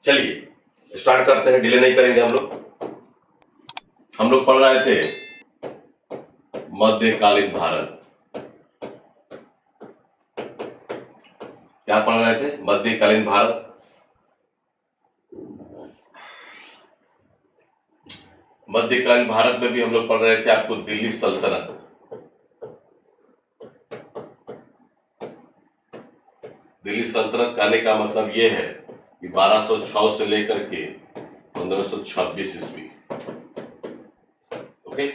चलिए स्टार्ट करते हैं, डिले नहीं करेंगे हम लोग पढ़ रहे थे मध्यकालीन भारत। क्या पढ़ रहे थे? मध्यकालीन भारत। मध्यकालीन भारत में भी हम लोग पढ़ रहे थे आपको दिल्ली सल्तनत। दिल्ली सल्तनत कहने का मतलब ये है कि 1206 से लेकर के 1526 ईस्वी। ओके,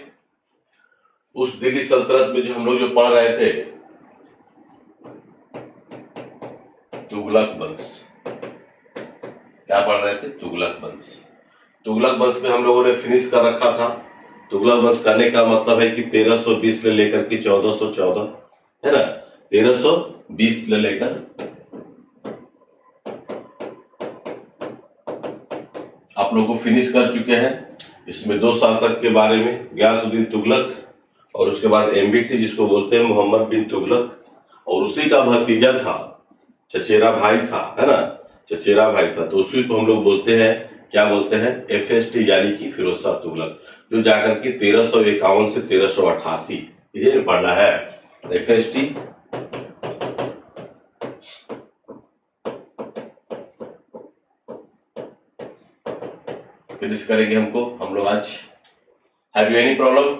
उस दिल्ली सल्तनत में जो हम लोग जो पढ़ रहे थे तुगलक वंश। क्या पढ़ रहे थे? तुगलक वंश। तुगलक वंश में हम लोगों ने फिनिश कर रखा था। तुगलक वंश करने का मतलब है कि 1320 से लेकर के 1414, है ना, 1320 से लेकर आप लोगों को फिनिश कर चुके हैं। इसमें दो शासक के बारे में, गयासुद्दीन तुगलक और उसके बाद एमबीटी जिसको बोलते हैं मोहम्मद बिन तुगलक, और उसी का भतीजा था, चचेरा भाई था, है ना, चचेरा भाई था, तो उसी को हम लोग बोलते हैं, क्या बोलते हैं? एफएसटी, यानी कि फिरोज शाह तुगलक, जो जाकर के 1351 से 1388 इसे पढ़ना है। एफएसटी फिनिश करेंगे हम लोग आज। Have you any problem?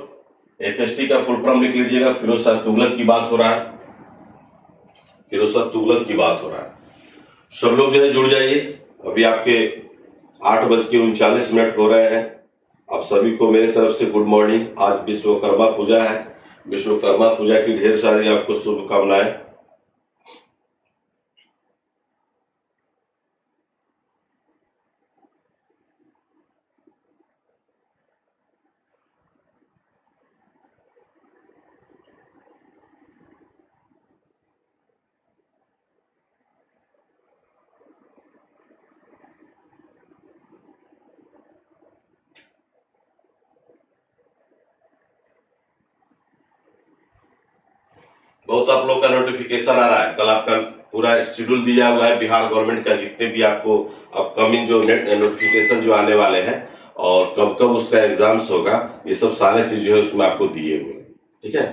FST का फुल फॉर्म लिख लीजिएगा। फिरोज शाह तुगलक की बात हो रहा है, फिरोज शाह तुगलक की बात हो रहा है। सब लोग जो है जुड़ जाइए। अभी आपके 8:39 हो रहे हैं। आप सभी को मेरे तरफ से गुड मॉर्निंग। आज विश्वकर्मा पूजा है। विश्वकर्मा पूजा की ढेर सारी आपको शुभकामनाएं। बहुत आप लोग का नोटिफिकेशन आ रहा है। कल आपका पूरा शेड्यूल दिया हुआ है बिहार गवर्नमेंट का, जितने भी आपको अपकमिंग जो नोटिफिकेशन जो आने वाले हैं और कब कब उसका एग्जाम्स होगा, ये सब सारे चीज जो है उसमें आपको दिए हुए हैं। ठीक है,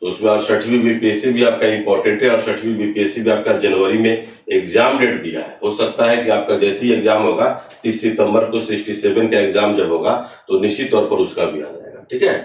तो उसमें 68वीं बीपीएससी भी आपका इंपॉर्टेंट है। 68वीं बीपीएससी भी आपका जनवरी में एग्जाम डेट दिया है। हो सकता है कि आपका जैसे ही एग्जाम होगा 30 सितंबर को 67 का एग्जाम जब होगा तो निश्चित तौर पर उसका भी आ जाएगा। ठीक है,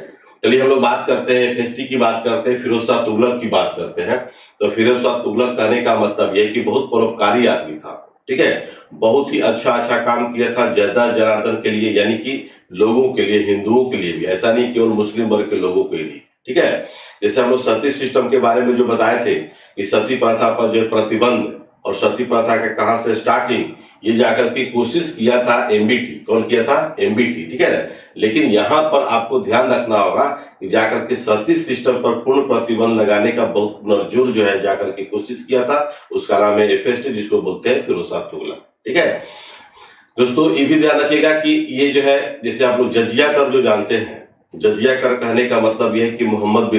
चलिए हम लोग बात करते हैं, एफएसटी की बात करते हैं, फिरोज शाह तुगलक की बात करते हैं। तो फिरोज शाह तुगलक कहने का मतलब यह कि बहुत परोपकारी आदमी था। ठीक है, बहुत ही अच्छा काम किया था जनता जनार्दन के लिए, यानी कि लोगों के लिए, हिंदुओं के लिए भी, ऐसा नहीं केवल मुस्लिम वर्ग के लोगों के लिए। ठीक है, जैसे हम लोग सती सिस्टम के बारे में जो बताए थे कि सती प्रथा पर जो प्रतिबंध और सती प्रथा के कहां से स्टार्टिंग, ये जाकर के कोशिश किया था एमबीटी। कौन किया था? एमबीटी। ठीक है ना, लेकिन यहाँ पर आपको ध्यान रखना होगा कि जाकर के सती सिस्टम पर पूर्ण प्रतिबंध लगाने का बहुत पुनर्जोर जो है जाकर के कोशिश किया था, उसका नाम है एफएसटी, जिसको बोलते हैं फिरोज शाह तुगलक। ठीक है दोस्तों, ये भी ध्यान रखिएगा कि ये जो है, जैसे आप लोग जजिया कर जो जानते हैं, जजिया कर कहने का मतलब यह है कि मोहम्मद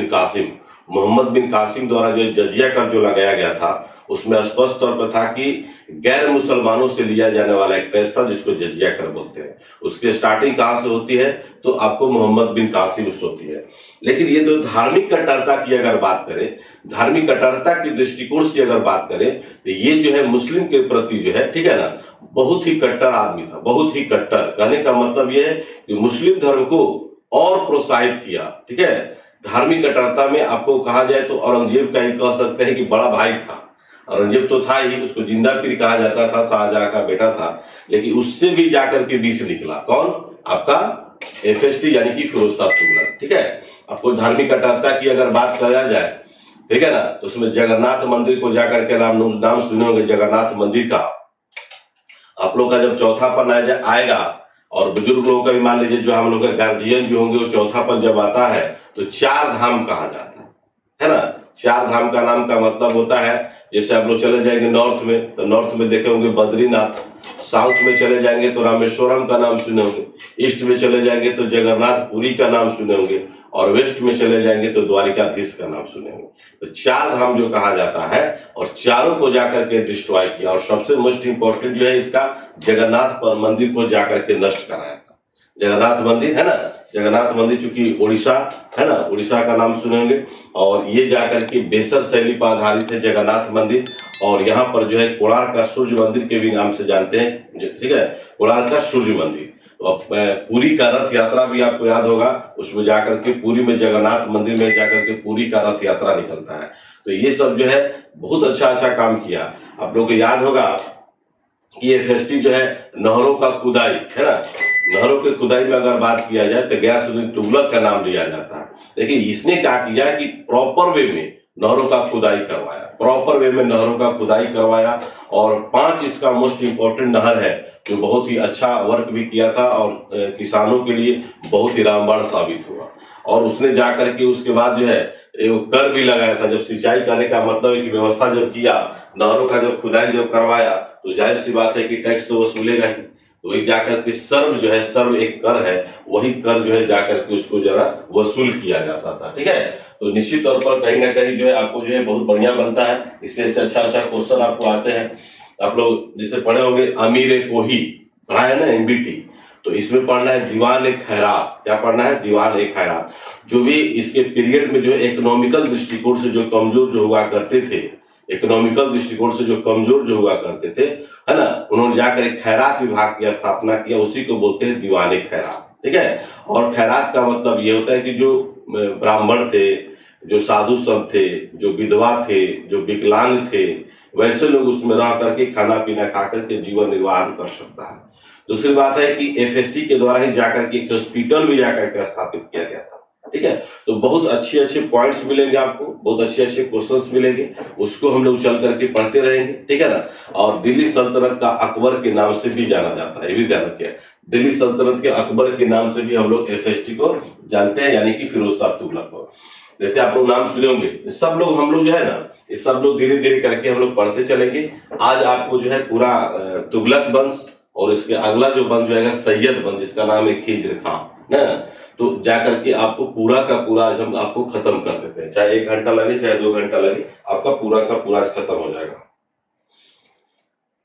बिन कासिम द्वारा जो जजिया कर जो लगाया गया था, उसमें स्पष्ट तौर पर था कि गैर मुसलमानों से लिया जाने वाला एक टैक्स था जिसको जजिया कर बोलते हैं। उसकी स्टार्टिंग कहां से होती है? तो आपको मोहम्मद बिन कासिम से होती है। लेकिन ये जो धार्मिक कट्टरता की अगर बात करें, धार्मिक कट्टरता के दृष्टिकोण से अगर बात करें, तो ये जो है मुस्लिम के प्रति जो है, ठीक है ना, बहुत ही कट्टर आदमी था। बहुत ही कट्टर कहने का मतलब यह है कि मुस्लिम धर्म को और प्रोत्साहित किया। ठीक है, धार्मिक कट्टरता में आपको कहा जाए तो औरंगजेब का ही कह सकते हैं कि बड़ा भाई था। औरंगजेब तो था ही, उसको जिंदा पीर कहा जाता था, शाहजहां का बेटा था, लेकिन उससे भी जाकर के 20 निकला। कौन? आपका एफएसटी, यानी कि फिरोज शाह तुगलक। ठीक है, आपको धार्मिक कट्टरता की अगर बात करा जाए, ठीक है ना, तो उसमें जगन्नाथ मंदिर को जाकर के नाम सुने होंगे, जगन्नाथ मंदिर का। आप लोग का जब चौथापन आएगा, और बुजुर्ग लोगों का भी मान लीजिए, जो हम लोग का गार्जियन जो होंगे, वो चौथापन जब आता है तो 4 धाम कहा जाता है ना। 4 धाम का नाम का मतलब होता है, जैसे आप लोग चले जाएंगे नॉर्थ में, तो नॉर्थ में देखे होंगे बद्रीनाथ, साउथ में चले जाएंगे तो रामेश्वरम का नाम सुने होंगे, ईस्ट में चले जाएंगे तो जगन्नाथ पुरी का नाम सुने होंगे, और वेस्ट में चले जाएंगे तो द्वारिकाधीश का नाम सुनेंगे। तो 4 धाम जो कहा जाता है और चारों को जाकर के डिस्ट्रॉय किया, और सबसे मोस्ट इंपॉर्टेंट जो है इसका जगन्नाथ मंदिर को जाकर के नष्ट कराया था। जगन्नाथ मंदिर है ना, जगन्नाथ मंदिर चूंकि उड़ीसा है ना, उड़ीसा का नाम सुनेंगे, और ये जाकर के बेसर शैली पर आधारित है जगन्नाथ मंदिर। और यहाँ पर जो है कोणार्क का सूर्य मंदिर के भी नाम से जानते हैं, ठीक है, कोणार्क का सूर्य मंदिर। तो पुरी का रथ यात्रा भी आपको याद होगा, उसमें जाकर के पुरी में जगन्नाथ मंदिर में जाकर के पुरी का रथ यात्रा निकलता है। तो ये सब जो है बहुत अच्छा काम किया। आप लोग को याद होगा कि ये फेस्टी जो है नहरों का खुदाई है ना, नहरों के खुदाई में अगर बात किया जाए तो गयासुद्दीन तुगलक का नाम लिया जाता है। देखिए इसने क्या किया कि प्रॉपर वे में नहरों का खुदाई करवाया, प्रॉपर वे में नहरों का खुदाई करवाया, और 5 इसका मोस्ट इंपॉर्टेंट नहर है जो बहुत ही अच्छा वर्क भी किया था और किसानों के लिए बहुत ही रामबाण साबित हुआ। और उसने जाकर के उसके बाद जो है कर भी लगाया था। जब सिंचाई करने का मतलब है कि व्यवस्था जब किया, नहरों का जब खुदाई जब करवाया, तो जाहिर सी बात है कि टैक्स तो वसूलेगा ही। तो वही जाकर के सर्व जो है, सर्व एक कर है, वही कर जो है जाकर के उसको जरा वसूल किया जाता था, ठीक है। तो निश्चित तौर पर कहीं ना कहीं जो है आपको जो है बहुत बढ़िया बनता है, इससे अच्छा क्वेश्चन आपको आते हैं। आप लोग जिसे पढ़े होंगे अमीर कोही पढ़ा है ना, एमबीटी, तो इसमें पढ़ना है दीवान ए खैरात। क्या पढ़ना है? दीवान ए खैरात। जो भी इसके पीरियड में जो है इकोनॉमिकल दृष्टिकोण से जो कमजोर जो हुआ करते थे, इकोनॉमिकल दृष्टिकोण से जो कमजोर जो हुआ करते थे, है ना, उन्होंने जाकर एक खैरात विभाग की स्थापना किया, उसी को बोलते हैं दीवान ए खैरात, ठीक है। और खैरात का मतलब ये होता है कि जो ब्राह्मण थे, जो साधु संत थे, जो विधवा थे, जो विकलांग थे, वैसे लोग उसमें रह करके खाना पीना खा करके जीवन निर्वाह कर सकता है। दूसरी बात है कि एफएसटी के द्वारा ही जाकर के एक हॉस्पिटल भी जाकर के स्थापित किया गया था, ठीक है। तो बहुत अच्छे पॉइंट्स मिलेंगे आपको, बहुत अच्छे क्वेश्चंस मिलेंगे, उसको हम लोग चल करके पढ़ते रहेंगे, ठीक है ना। और दिल्ली सल्तनत का अकबर के नाम से भी जाना जाता है, ये भी ध्यान रखिए। दिल्ली सल्तनत के अकबर के नाम से भी हम लोग एफएसटी को जानते हैं, यानी कि फिरोज शाह तुगलक को। जैसे आप लोग नाम सुने होंगे, सब लोग हम लोग जो है ना, ये सब लोग धीरे धीरे करके हम लोग पढ़ते चलेंगे। आज आपको जो है पूरा तुगलक वंश और इसके अगला जो वंश जो है सैयद वंश, जिसका नाम है खिज्र खां, ना, तो जाकर के आपको पूरा का पूरा आज हम आपको खत्म कर देते हैं। चाहे 1 घंटा लगे, चाहे 2 घंटा लगे, आपका पूरा का पूरा आज खत्म हो जाएगा।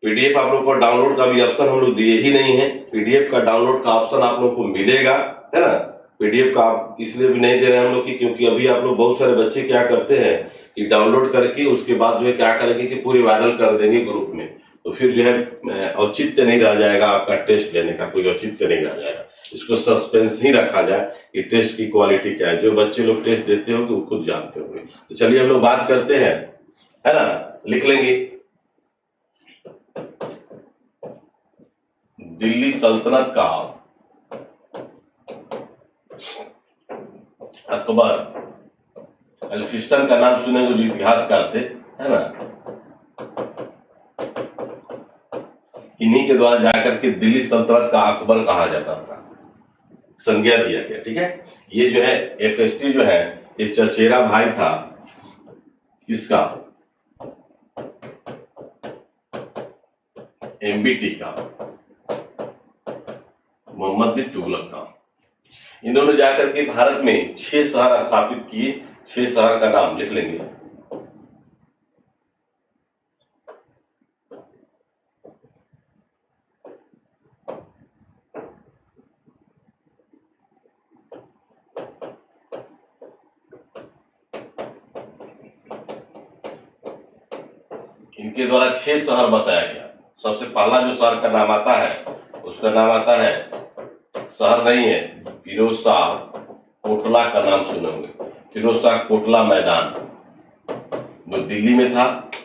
पीडीएफ आप लोग को डाउनलोड का भी ऑप्शन हम लोग दिए ही नहीं है। पीडीएफ का डाउनलोड का ऑप्शन आप लोग को मिलेगा, है ना। पीडीएफ का आप इसलिए भी नहीं दे रहे हैं हम लोग की, क्योंकि अभी आप लोग बहुत सारे बच्चे क्या करते हैं कि डाउनलोड करके उसके बाद जो है क्या करेंगे कि पूरी वायरल कर देंगे ग्रुप में, तो फिर जो है औचित्य नहीं रह जाएगा, आपका टेस्ट लेने का कोई औचित्य नहीं रह जाएगा। इसको सस्पेंस ही रखा जाए कि टेस्ट की क्वालिटी क्या है। जो बच्चे लोग टेस्ट देते होंगे वो खुद जानते होंगे। तो चलिए हम लोग बात करते हैं, है ना, लिख लेंगे। दिल्ली सल्तनत का अकबर, एल्फिस्टन का नाम सुनेंगे जो इतिहासकार थे, है ना, इन्हीं के द्वारा जाकर के दिल्ली सल्तनत का अकबर कहा जाता था, संज्ञा दिया गया, ठीक है। ये जो है एफएसटी जो है, ये चचेरा भाई था किसका? एमबीटी का, मोहम्मद बिन तुगलक का। इन्होंने जाकर के भारत में 6 शहर स्थापित किए। 6 शहर का नाम लिख लेंगे। इनके द्वारा 6 शहर बताया गया। सबसे पहला जो शहर का नाम आता है उसका नाम आता है, शहर नहीं है, फिरोज शाह कोटला का नाम सुने होंगे। फिरोज शाह कोटला मैदान जो दिल्ली में था,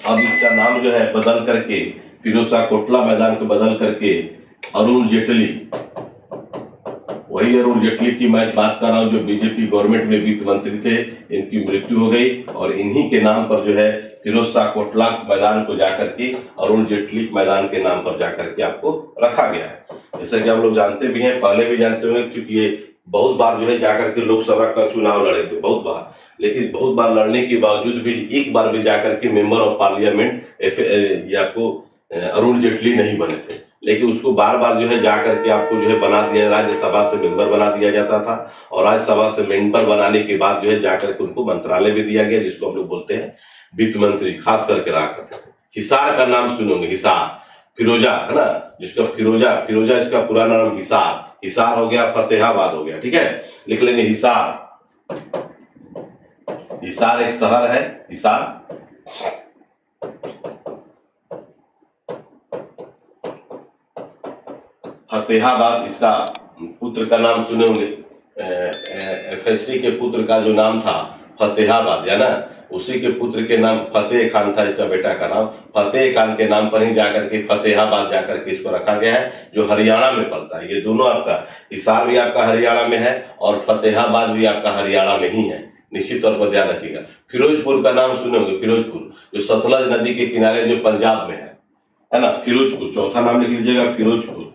अब इसका नाम जो है बदल करके, फिरोज शाह कोटला मैदान को बदल करके अरुण जेटली, वही अरुण जेटली की मैं बात कर रहा हूं जो बीजेपी गवर्नमेंट में वित्त मंत्री थे, इनकी मृत्यु हो गई और इन्हीं के नाम पर जो है फिरोज शाह कोटला मैदान को जाकर के अरुण जेटली मैदान के नाम पर जाकर के आपको रखा गया है। जैसा कि आप लोग जानते भी हैं, पहले भी जानते होंगे, क्योंकि ये बहुत बार जो है जाकर के लोकसभा का चुनाव लड़े थे, बहुत बार, लेकिन बहुत बार लड़ने के बावजूद भी एक बार भी जाकर के मेंबर ऑफ पार्लियामेंट ये आपको अरुण जेटली नहीं बने थे। लेकिन उसको बार बार जो है जा करके आपको जो है बना दिया, राज्यसभा से मेंबर बना दिया जाता था, और राज्यसभा से मेंबर बनाने के बाद जो है जाकर के उनको मंत्रालय भी दिया गया, जिसको हम लोग बोलते हैं वित्त मंत्री, खास करके रहा करते थे। हिसार का नाम सुनोगे, हिसार, फिरोजा है ना, जिसका फिरोजा इसका पुराना नाम हिसार हो गया, फतेहाबाद हो गया, ठीक है, लिख लेंगे हिसार। हिसार एक शहर है, हिसार। फतेहाबाद इसका पुत्र का नाम सुने होंगे, FSD के पुत्र का जो नाम था फतेहाबाद, है ना, उसी के पुत्र के नाम फतेह खान था, इसका बेटा का नाम फतेह खान के नाम पर ही जाकर के फतेहाबाद जाकर के इसको रखा गया है, जो हरियाणा में पड़ता है। ये दोनों आपका, हिसार भी आपका हरियाणा में है और फतेहाबाद भी आपका हरियाणा में ही है, निश्चित तौर पर ध्यान रखिएगा। फिरोजपुर का नाम सुने होंगे, फिरोजपुर जो सतलज नदी के किनारे जो पंजाब में है ना, फिरोजपुर, चौथा नाम लिख लीजिएगा, फिरोजपुर,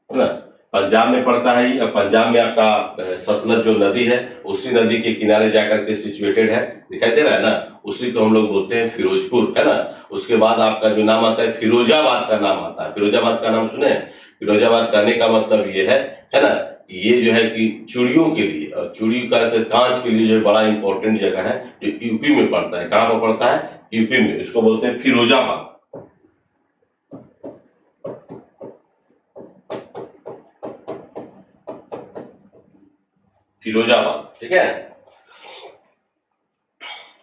है ना, पंजाब में पड़ता है। पंजाब में आपका सतलज जो नदी है, उसी नदी के किनारे जाकर के सिचुएटेड है, दिखाई दे रहा है ना, उसी को हम लोग बोलते हैं फिरोजपुर, है ना। उसके बाद आपका जो नाम आता है फिरोजाबाद का नाम आता है। फिरोजाबाद का नाम सुने, फिरोजाबाद कहने का मतलब ये है ना, ये जो है कि चूड़ियों के लिए, और चूड़ी का कांच के लिए जो बड़ा इंपॉर्टेंट जगह है, जो यूपी में पड़ता है। कहां पर पड़ता है? यूपी में। इसको बोलते हैं फिरोजाबाद, फिरोजाबाद, ठीक है।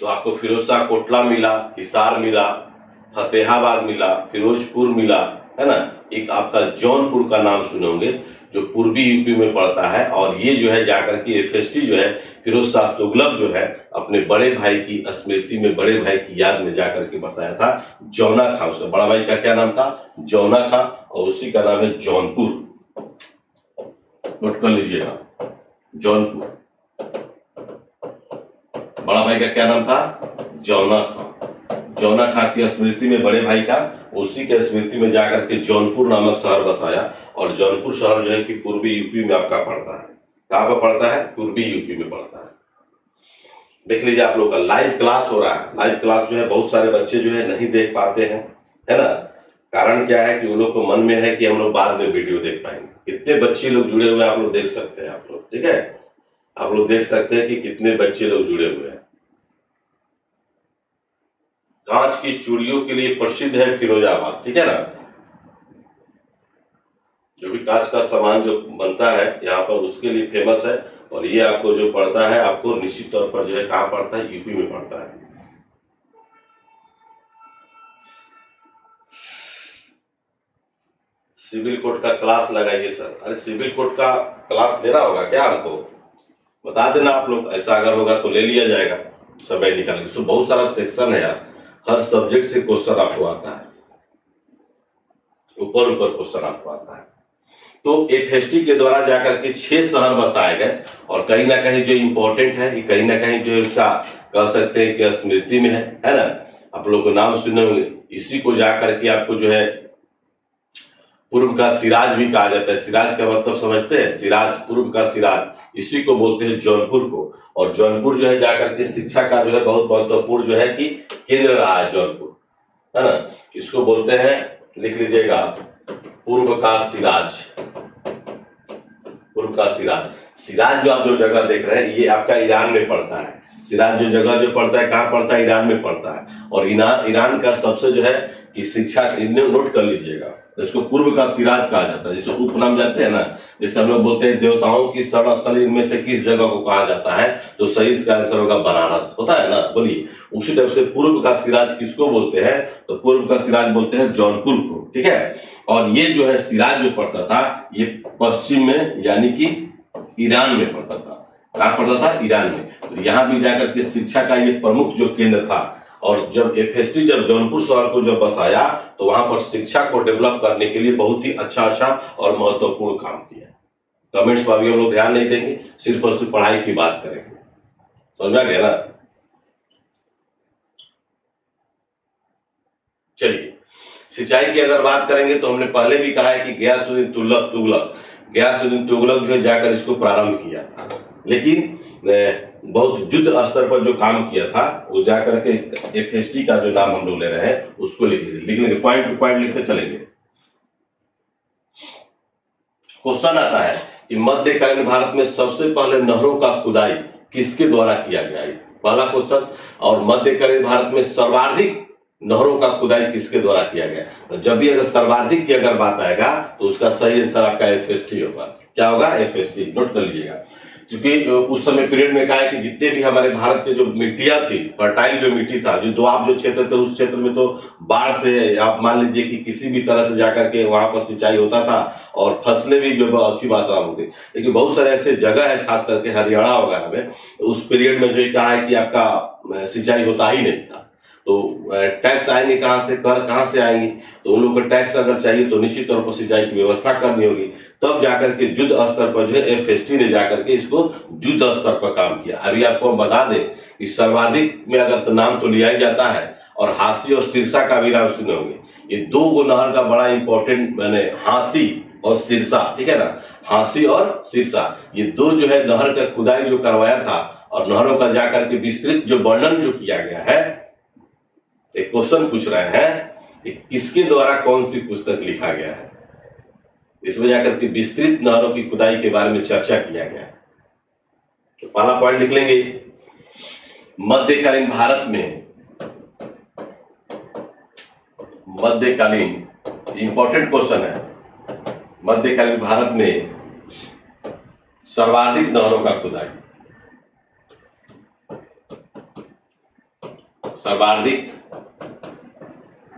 तो आपको फिरोज शाह कोटला मिला, हिसार मिला, फतेहाबाद मिला, फिरोजपुर मिला, है ना। एक आपका जौनपुर का नाम सुने होंगे, जो पूर्वी यूपी में पड़ता है, और ये जो है जाकर के FSD जो है फिरोज शाह तुगलक जो है अपने बड़े भाई की स्मृति में, बड़े भाई की याद में जाकर के बसाया था जौना खां। उसका बड़ा भाई का क्या नाम था? जौना खां, और उसी का नाम है जौनपुर, नोट कर लीजिएगा, जौनपुर। बड़ा भाई का क्या नाम था? जौना खां। जौना खां की स्मृति में बड़े भाई का, उसी के स्मृति में जाकर के जौनपुर नामक शहर बसाया, और जौनपुर शहर जो है कि पूर्वी यूपी में आपका पड़ता है। कहां पर पड़ता है? पूर्वी यूपी में पड़ता है। देख लीजिए, आप लोग का लाइव क्लास हो रहा है। लाइव क्लास जो है बहुत सारे बच्चे जो है नहीं देख पाते हैं, है ना। कारण क्या है कि उन लोग को मन में है कि हम लोग बाद में वीडियो देख पाएंगे। कितने बच्चे लोग जुड़े हुए हैं आप लोग देख सकते हैं, आप लोग, ठीक है, आप लोग देख सकते हैं कि कितने बच्चे लोग जुड़े हुए हैं। कांच की चूड़ियों के लिए प्रसिद्ध है फिरोजाबाद, ठीक है ना। जो भी कांच का सामान जो बनता है यहाँ पर, उसके लिए फेमस है। और ये आपको जो पड़ता है, आपको निश्चित तौर पर जो है कहाँ पड़ता है? यूपी में पड़ता है। सिविल कोड का क्लास लगाइए सर। अरे सिविल कोड का क्लास लेना होगा क्या? हमको बता देना आप लोग, ऐसा अगर होगा तो ले लिया जाएगा समय निकाल के। बहुत सारा सेक्शन है यार, हर सब्जेक्ट से क्वेश्चन आपको आता है, ऊपर क्वेश्चन आपको आता है। तो FSD के द्वारा जाकर के 6 शहर बसाए गए, और कहीं ना कहीं जो इम्पोर्टेंट है, कहीं ना कहीं जो इसका कह सकते हैं कि स्मृति में है ना। आप लोग को नाम सुने होंगे, इसी को जाकर के आपको जो है पूर्व का सिराज भी कहा जाता है। सिराज का मतलब समझते हैं? सिराज, पूर्व का सिराज, इसी को बोलते हैं जौनपुर को। और जौनपुर जो है जाकर के शिक्षा का जो है बहुत महत्वपूर्ण जो है कि केंद्र रहा है जौनपुर, है ना। इसको बोलते हैं, लिख लीजिएगा, पूर्व का सिराज, पूर्व का सिराज। सिराज जो आप जो जगह देख रहे हैं, ये आपका ईरान में पड़ता है। सिराज जो जगह जो पड़ता है, कहाँ पड़ता है? ईरान में पड़ता है। और ईरान का सबसे जो है कि शिक्षा, नोट कर लीजिएगा, इसको पूर्व का सिराज कहा जाता है। जैसे उपनाम जाते हैं ना, जैसे हम लोग बोलते हैं देवताओं की शरण स्थल, इनमें से किस जगह को कहा जाता है? तो सही इसका आंसर होगा बनारस, होता है ना, बोलिए। उसी टाइप से पूर्व का सिराज किसको बोलते हैं? तो पूर्व का सिराज बोलते हैं जौनपुर को, ठीक है। और ये जो है सिराज जो पड़ता था, ये पश्चिम में, यानी कि ईरान में पड़ता था। कहाँ पड़ता था? ईरान में। तो यहाँ भी जाकर के शिक्षा का ये प्रमुख जो केंद्र था। और जब FSD जब जौनपुर शहर को जब बसाया, तो वहां पर शिक्षा को डेवलप करने के लिए बहुत ही अच्छा और महत्वपूर्ण काम किया। कमेंट्स पर भी हम लोग ध्यान नहीं देंगे, सिर्फ और सिर्फ पढ़ाई की बात करेंगे, समझा गया ना। चलिए, सिंचाई की अगर बात करेंगे तो हमने पहले भी कहा है कि गयासुद्दीन तुगलक जो है जाकर इसको प्रारंभ किया था। लेकिन बहुत युद्ध स्तर पर जो काम किया था, वो जाकर के एफएसटी का जो नाम हम लोग ले रहे हैं उसको लिख लेंगे, पॉइंट टू पॉइंट लिखते चलेंगे। क्वेश्चन आता है कि मध्यकालीन भारत में सबसे पहले नहरों का खुदाई किसके द्वारा किया गया है, पहला क्वेश्चन। और मध्यकालीन भारत में सर्वाधिक नहरों का खुदाई किसके द्वारा किया गया, तो जब भी अगर सर्वाधिक की अगर बात आएगा तो उसका सही आंसर आपका एफएसटी होगा। क्या होगा? एफएसटी, नोट कर लीजिएगा। क्योंकि उस समय पीरियड में कहा है कि जितने भी हमारे भारत के जो मिट्टियां थी, फर्टाइल जो मिट्टी था, जो दोआब जो क्षेत्र थे, उस क्षेत्र में तो बाढ़ से आप मान लीजिए कि किसी भी तरह से जाकर के वहां पर सिंचाई होता था और फसलें भी जो अच्छी मात्रा में होती। लेकिन बहुत सारे ऐसे जगह है, खास करके हरियाणा वगैरह में, उस पीरियड में जो कहा है कि आपका सिंचाई होता ही नहीं था। तो टैक्स आएंगे कहाँ से, कर कहाँ से आएंगे, तो उन लोगों को टैक्स अगर चाहिए तो निश्चित तौर पर सिंचाई की व्यवस्था करनी होगी। तब जाकर के युद्ध स्तर पर जो है एफएसटी ने जाकर के इसको युद्ध स्तर पर काम किया। अभी आपको हम बता दें कि सर्वाधिक में अगर नाम तो लिया ही जाता है, और हांसी और सिरसा का भी नाम सुने होंगे। ये दो गो नहर का बड़ा इंपॉर्टेंट, मैंने हांसी और सिरसा, ठीक है ना, हांसी और सिरसा, ये दो जो है नहर का खुदाई जो करवाया था और नहरों का जाकर के विस्तृत जो वर्णन जो किया गया है। एक क्वेश्चन पूछ रहे हैं कि किसके द्वारा कौन सी पुस्तक लिखा गया है, इसमें जाकर के विस्तृत नहरों की खुदाई के बारे में चर्चा किया गया है। तो पहला पॉइंट लिख लेंगे, मध्यकालीन भारत में, मध्यकालीन इंपॉर्टेंट क्वेश्चन है, मध्यकालीन भारत में सर्वाधिक नहरों का खुदाई, सर्वाधिक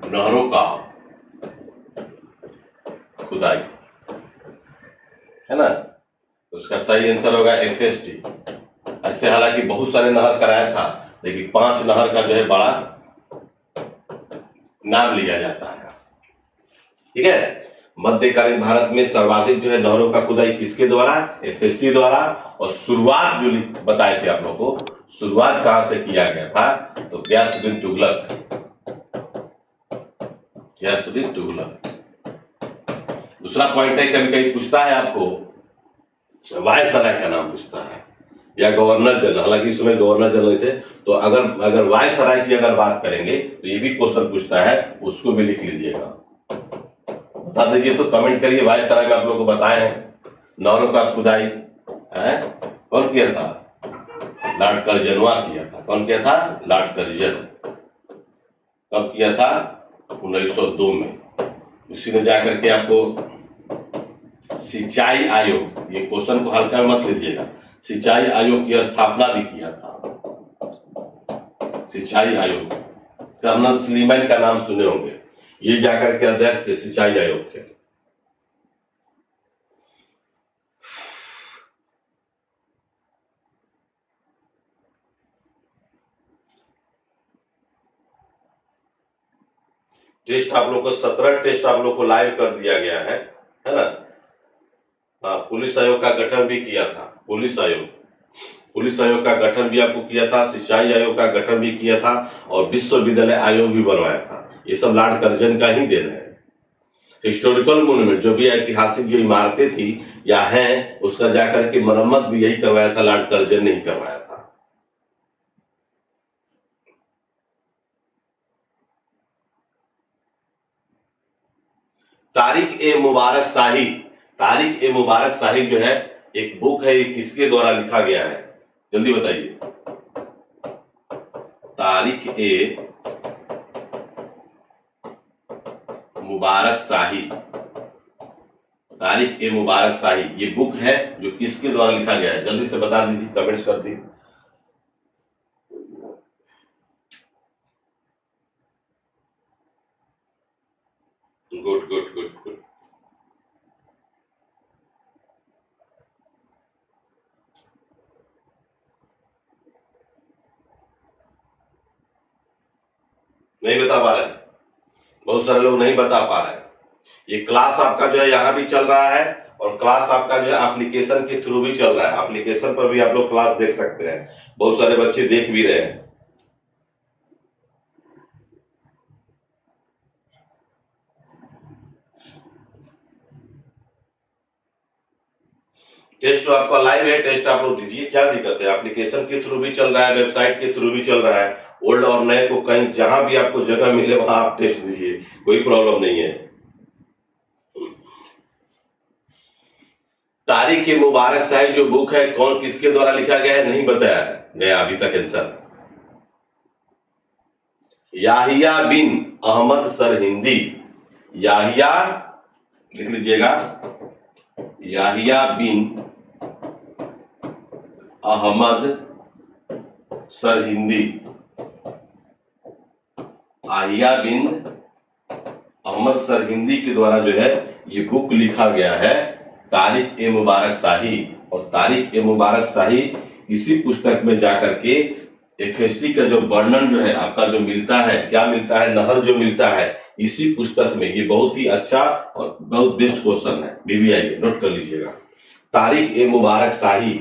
नहरों का खुदाई, है ना, तो उसका सही आंसर होगा एफएसटी। ऐसे हालांकि बहुत सारे नहर कराया था, लेकिन 5 नहर का जो है बड़ा नाम लिया जाता है। ठीक है, मध्यकालीन भारत में सर्वाधिक जो है नहरों का खुदाई किसके द्वारा, एफएसटी द्वारा। और शुरुआत जो बताए थे आप लोगों को, शुरुआत कहां से किया गया था, तो गयासुद्दीन तुगलक, गयासुद्दीन तुगलक। दूसरा पॉइंट है, कभी कभी पूछता है आपको वायसराय का नाम पूछता है, या गवर्नर जनरल, हालांकि इस समय गवर्नर जनरल थे, तो अगर वायसराय की अगर बात करेंगे तो ये भी क्वेश्चन पूछता है, उसको भी लिख लीजिएगा, बता दीजिए। तो कमेंट करिए, वायसराय में आप लोगों को बताए हैं नहरों का खुदाई है कौन किया था, लॉर्ड कर्जनवा किया था। कौन किया था? Lord Curzon. कब किया था? 1902 में। उसी ने जाकर के आपको सिंचाई आयोग, ये क्वेश्चन को हल्का मत लीजिएगा, सिंचाई आयोग की स्थापना भी किया था। सिंचाई आयोग, कर्नल स्लीमैन का नाम सुने होंगे, ये जाकर के अध्यक्ष थे सिंचाई आयोग के। टेस्ट आप लोग को 17 टेस्ट आप लोग को लाइव कर दिया गया है ना। हाँ, पुलिस आयोग का गठन भी किया था, पुलिस आयोग, पुलिस आयोग का गठन भी आपको किया था, सिंचाई आयोग का गठन भी किया था, और विश्वविद्यालय आयोग भी बनवाया था। ये सब लॉर्ड कर्जन का ही देन है। हिस्टोरिकल मोन्यूमेंट, जो भी ऐतिहासिक जो इमारतें थी या हैं, उसका जाकर के मरम्मत भी यही करवाया था, लॉर्ड कर्जन ने ही करवाया था। तारिक ए मुबारक शाही, तारिक ए मुबारक शाही जो है एक बुक है, ये किसके द्वारा लिखा गया है, जल्दी बताइए। तारिक ए मुबारक शाही, तारिक ए मुबारक शाही, ये बुक है जो किसके द्वारा लिखा गया है, जल्दी से बता दीजिए, कमेंट्स कर दीजिए। Good good good good. नहीं बता पा रहे, बहुत सारे लोग नहीं बता पा रहे। ये क्लास आपका जो है यहाँ भी चल रहा है, और क्लास आपका जो है एप्लीकेशन के थ्रू भी चल रहा है, एप्लीकेशन पर भी आप लोग क्लास देख सकते हैं, बहुत सारे बच्चे देख भी रहे हैं। टेस्ट तो आपका लाइव है, टेस्ट आप लोग दीजिए, क्या दिक्कत है। एप्लीकेशन के थ्रू भी चल रहा है, वेबसाइट के थ्रू भी चल रहा है, ओल्ड और नए को कहीं जहां भी आपको जगह मिले वहां आप टेस्ट दीजिए, कोई प्रॉब्लम नहीं है। तारीख ए मुबारक शाही जो बुक है कौन किसके द्वारा लिखा गया है, नहीं बताया गया अभी तक आंसर। याहिया बिन अहमद सरहिंदी, याहिया लिख लीजिएगा, याहिया बिन अहमद सरहिंदी, याहिया बिन अहमद सरहिंदी के द्वारा जो है ये बुक लिखा गया है, तारीख ए मुबारक शाही। और तारीख ए मुबारक शाही इसी पुस्तक में जाकर के एफएसटी का जो वर्णन जो है आपका जो मिलता है, क्या मिलता है, नहर जो मिलता है इसी पुस्तक में। ये बहुत ही अच्छा और बहुत बेस्ट क्वेश्चन है, बीबीआई नोट कर लीजिएगा। तारीख ए मुबारक शाही,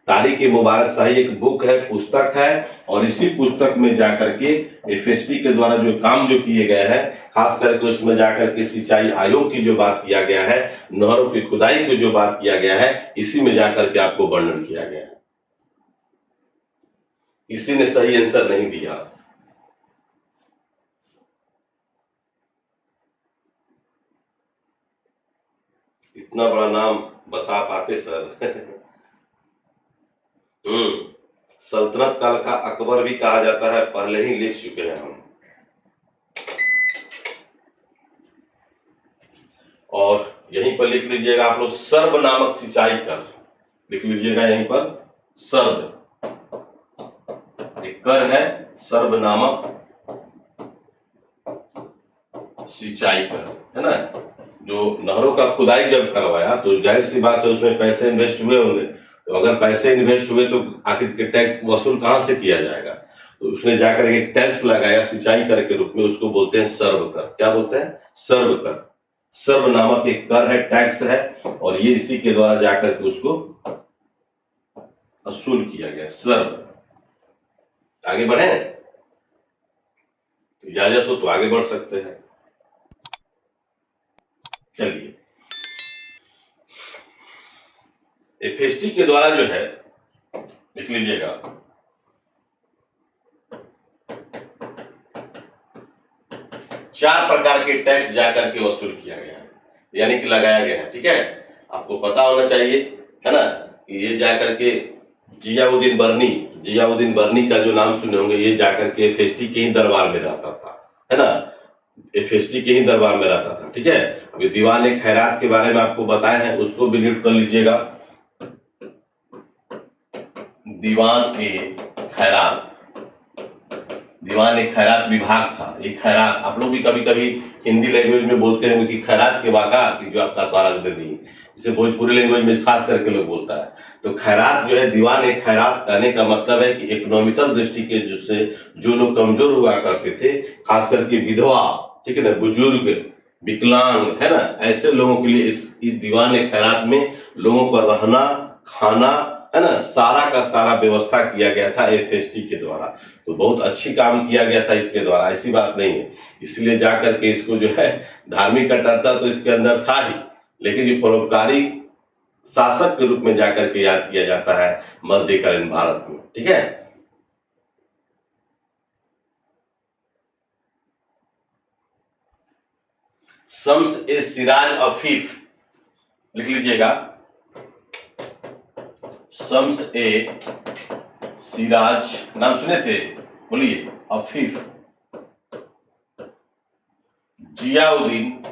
तारीख ए मुबारक शाही एक बुक है, पुस्तक है, और इसी पुस्तक में जाकर के एफएसटी के द्वारा जो काम जो किए गए हैं, खास करके उसमें जाकर के सिंचाई आयोग की जो बात किया गया है, नहरों की खुदाई की जो बात किया गया है, इसी में जाकर के आपको वर्णन किया गया है। किसी ने सही आंसर नहीं दिया। इतना बड़ा नाम बता पाते सर। सल्तनत काल का अकबर भी कहा जाता है, पहले ही लिख चुके हैं हम। और यहीं पर लिख लीजिएगा आप लोग, सर्व नामक सिंचाई कर, लिख लीजिएगा यहीं पर, सर्व एक कर है, सर्व नामक सिंचाई कर, है ना। जो नहरों का खुदाई जब करवाया तो जाहिर सी बात है उसमें पैसे इन्वेस्ट हुए होंगे, तो अगर पैसे इन्वेस्ट हुए तो आखिर के टैक्स वसूल कहां से किया जाएगा, तो उसने जाकर एक टैक्स लगाया सिंचाई कर के रूप में, उसको बोलते हैं सर्व कर। क्या बोलते हैं, सर्व कर। सर्व नामक एक कर है, टैक्स है, और ये इसी के द्वारा जाकर के उसको वसूल किया गया, सर्व। आगे बढ़े, इजाजत हो तो आगे बढ़ सकते हैं। चलिए, एफएसटी के द्वारा जो है लिख लीजिएगा, चार प्रकार के टैक्स जाकर के वसूल किया गया है, यानी कि लगाया गया है। ठीक है, आपको पता होना चाहिए, है ना, कि ये जाकर के जियाउद्दीन बर्नी, जियाउद्दीन बर्नी का जो नाम सुने होंगे, ये जाकर के एफएसटी के ही दरबार में रहता था, है ना, एफएसटी के ही दरबार में रहता था। ठीक है, अभी दीवान ए खैरात के बारे में आपको बताए हैं, उसको भी नोट कर लीजिएगा। दीवान ए खैरात, दीवान ए खैरात विभाग था। ये खैरात आप लोग भी कभी कभी हिंदी लैंग्वेज में बोलते हैं कि खैरात के वाका की जो आपका तारक दे दी, जिसे भोजपुरी लैंग्वेज में खास करके लोग बोलता है। तो खैरात जो है, दीवान ए खैरात कहने का मतलब है कि इकोनॉमिकल दृष्टि के जिससे जो लोग कमजोर हुआ करते थे, खास करके विधवा, ठीक है ना, बुजुर्ग, विकलांग, है ना, ऐसे लोगों के लिए इस दीवान ए खैरात में लोगों का रहना, खाना, है ना, सारा का सारा व्यवस्था किया गया था एफएसटी के द्वारा। तो बहुत अच्छी काम किया गया था इसके द्वारा, ऐसी बात नहीं है। इसलिए जाकर के इसको जो है धार्मिक कट्टरता तो इसके अंदर था ही, लेकिन ये परोपकारी शासक के रूप में जाकर के याद किया जाता है मध्यकालीन भारत में। ठीक है, शम्स ए सिराज अफीफ, लिख लीजिएगा, शम्स ए सिराज, नाम सुने थे, बोलिए, अफीफ, जियाउद्दीन,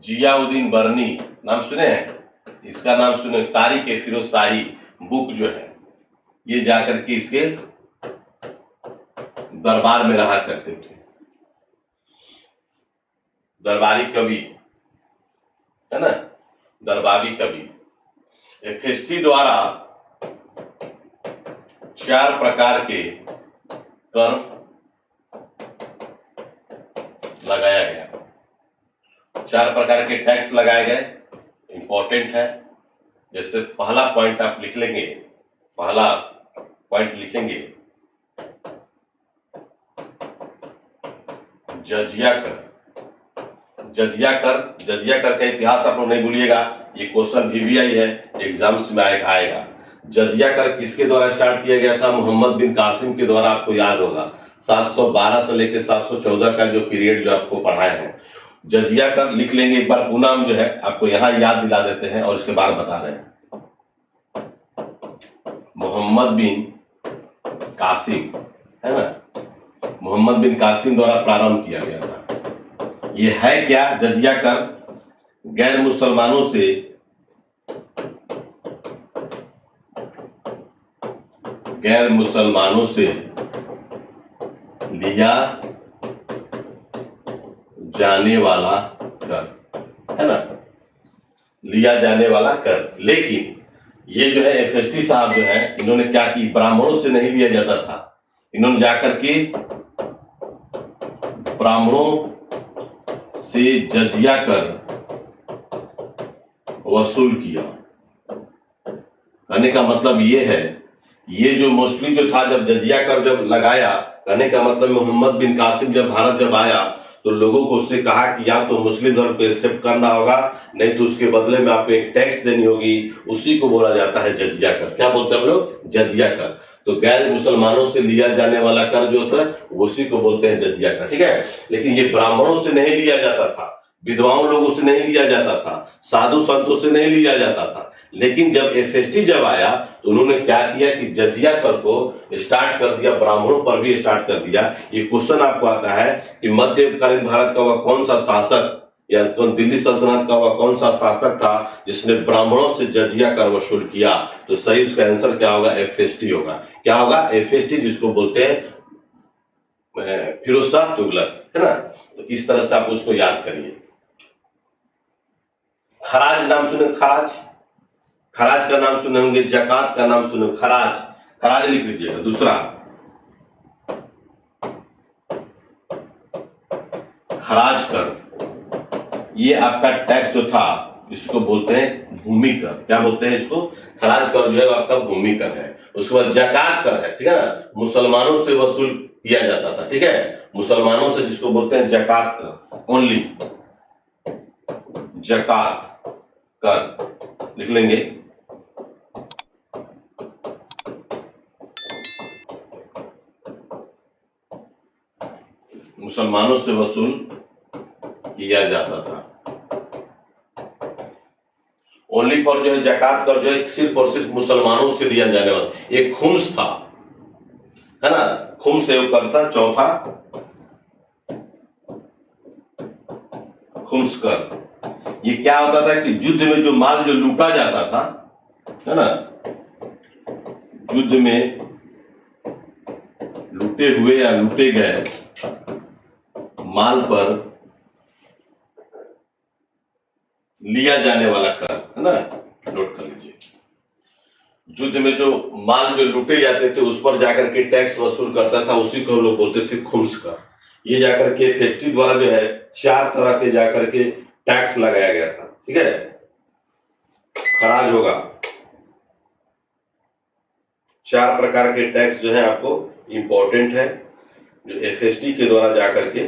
जियाउद्दीन बर्नी, नाम सुने हैं, इसका नाम सुने, तारीख ए फिरोज शाही बुक जो है, ये जाकर के इसके दरबार में रहा करते थे, दरबारी कवि, है ना, दरबारी कवि। एफएसटी द्वारा चार प्रकार के कर लगाया गया, चार प्रकार के टैक्स लगाए गए, इंपॉर्टेंट है। जैसे पहला पॉइंट आप लिख लेंगे, पहला पॉइंट लिखेंगे, जजिया कर। जजिया कर का इतिहास आप लोग नहीं भूलिएगा, ये क्वेश्चन VVI है, एग्जाम्स में आएगा। जजिया कर किसके द्वारा स्टार्ट किया गया था? मोहम्मद बिन कासिम के द्वारा। आपको याद होगा 712 से लेकर 714 का जो पीरियड जो आपको पढ़ाए हैं। जजिया कर लिख लेंगे एक बार, पूरा नाम जो है आपको यहाँ याद दिला देते हैं और इसके बाद बता रहे हैं। मोहम्मद बिन कासिम है ना, मोहम्मद बिन कासिम द्वारा प्रारंभ किया गया था। ये है क्या? जजिया कर गैर मुसलमानों से लिया जाने वाला कर है ना, लिया जाने वाला कर। लेकिन ये जो है FST साहब जो है, इन्होंने क्या की, ब्राह्मणों से नहीं लिया जाता था। इन्होंने जाकर के ब्राह्मणों से जजिया कर वसूल किया। कहने का मतलब ये है, ये जो मोस्टली जो था, जब जजिया कर जब लगाया, कहने का मतलब मोहम्मद बिन कासिम जब भारत जब आया तो लोगों को उससे कहा कि या तो मुस्लिम धर्म को एक्सेप्ट करना होगा, नहीं तो उसके बदले में आपको एक टैक्स देनी होगी। उसी को बोला जाता है जजिया कर। क्या बोलते हैं हम लोग? जजिया कर। तो गैर मुसलमानों से लिया जाने वाला कर जो होता है उसी को बोलते हैं जजिया कर, ठीक है। लेकिन ये ब्राह्मणों से नहीं लिया जाता था, विधवाओं लोगों से नहीं लिया जाता था, साधु संतों से नहीं लिया जाता था। लेकिन जब FST जब आया तो उन्होंने क्या किया कि जजिया कर को स्टार्ट कर दिया, ब्राह्मणों पर भी स्टार्ट कर दिया। ये क्वेश्चन आपको आता है कि मध्यकालीन भारत का वह कौन सा शासक या दिल्ली सल्तनत का वह कौन सा शासक था जिसने ब्राह्मणों से जजिया कर वसूल किया? तो सही उसका आंसर क्या होगा? FST होगा। क्या होगा? FST, जिसको बोलते हैं फिरोज शाह तुगलक, है ना। तो इस तरह से आप उसको याद करिए। खराज नाम सुने? खराज का नाम सुने होंगे, जकात का नाम सुने, खराज लिख लीजिएगा। दूसरा खराज कर, ये आपका टैक्स जो था इसको बोलते हैं भूमि कर। क्या बोलते हैं इसको? खराज कर जो है आपका भूमि कर है। उसके बाद जकात कर है, ठीक है ना, मुसलमानों से वसूल किया जाता था, ठीक है, मुसलमानों से, जिसको बोलते हैं जकात कर, ओनली जकात कर लिख लेंगे। मुसलमानों से वसूल किया जाता था। ओनली फॉर जो है जकात कर जो है सिर्फ और सिर्फ मुसलमानों से लिया जाने वाला एक खुम्स था, है ना, खुम्स एवं करता। चौथा खुम्स कर, ये क्या होता था कि युद्ध में जो माल जो लूटा जाता था, है ना, युद्ध में लूटे हुए या लूटे गए माल पर लिया जाने वाला कर, है ना, नोट कर लीजिए। युद्ध में जो माल जो लूटे जाते थे उस पर जाकर के टैक्स वसूल करता था, उसी को हम लोग बोलते थे खुम्स कर। ये जाकर के FST द्वारा जो है 4 तरह के जाकर के टैक्स लगाया गया था, ठीक है। खराज होगा, 4 प्रकार के टैक्स जो है आपको इंपॉर्टेंट है, जो FST के द्वारा जाकर के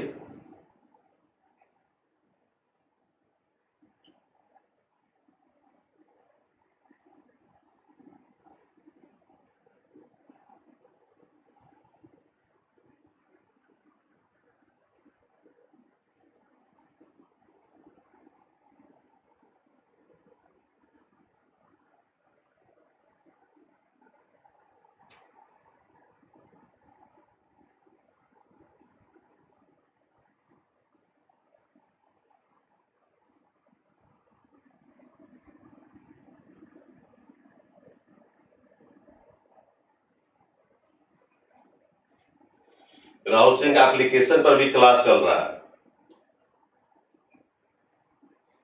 राहुल सिंह एप्लीकेशन पर भी क्लास चल रहा है,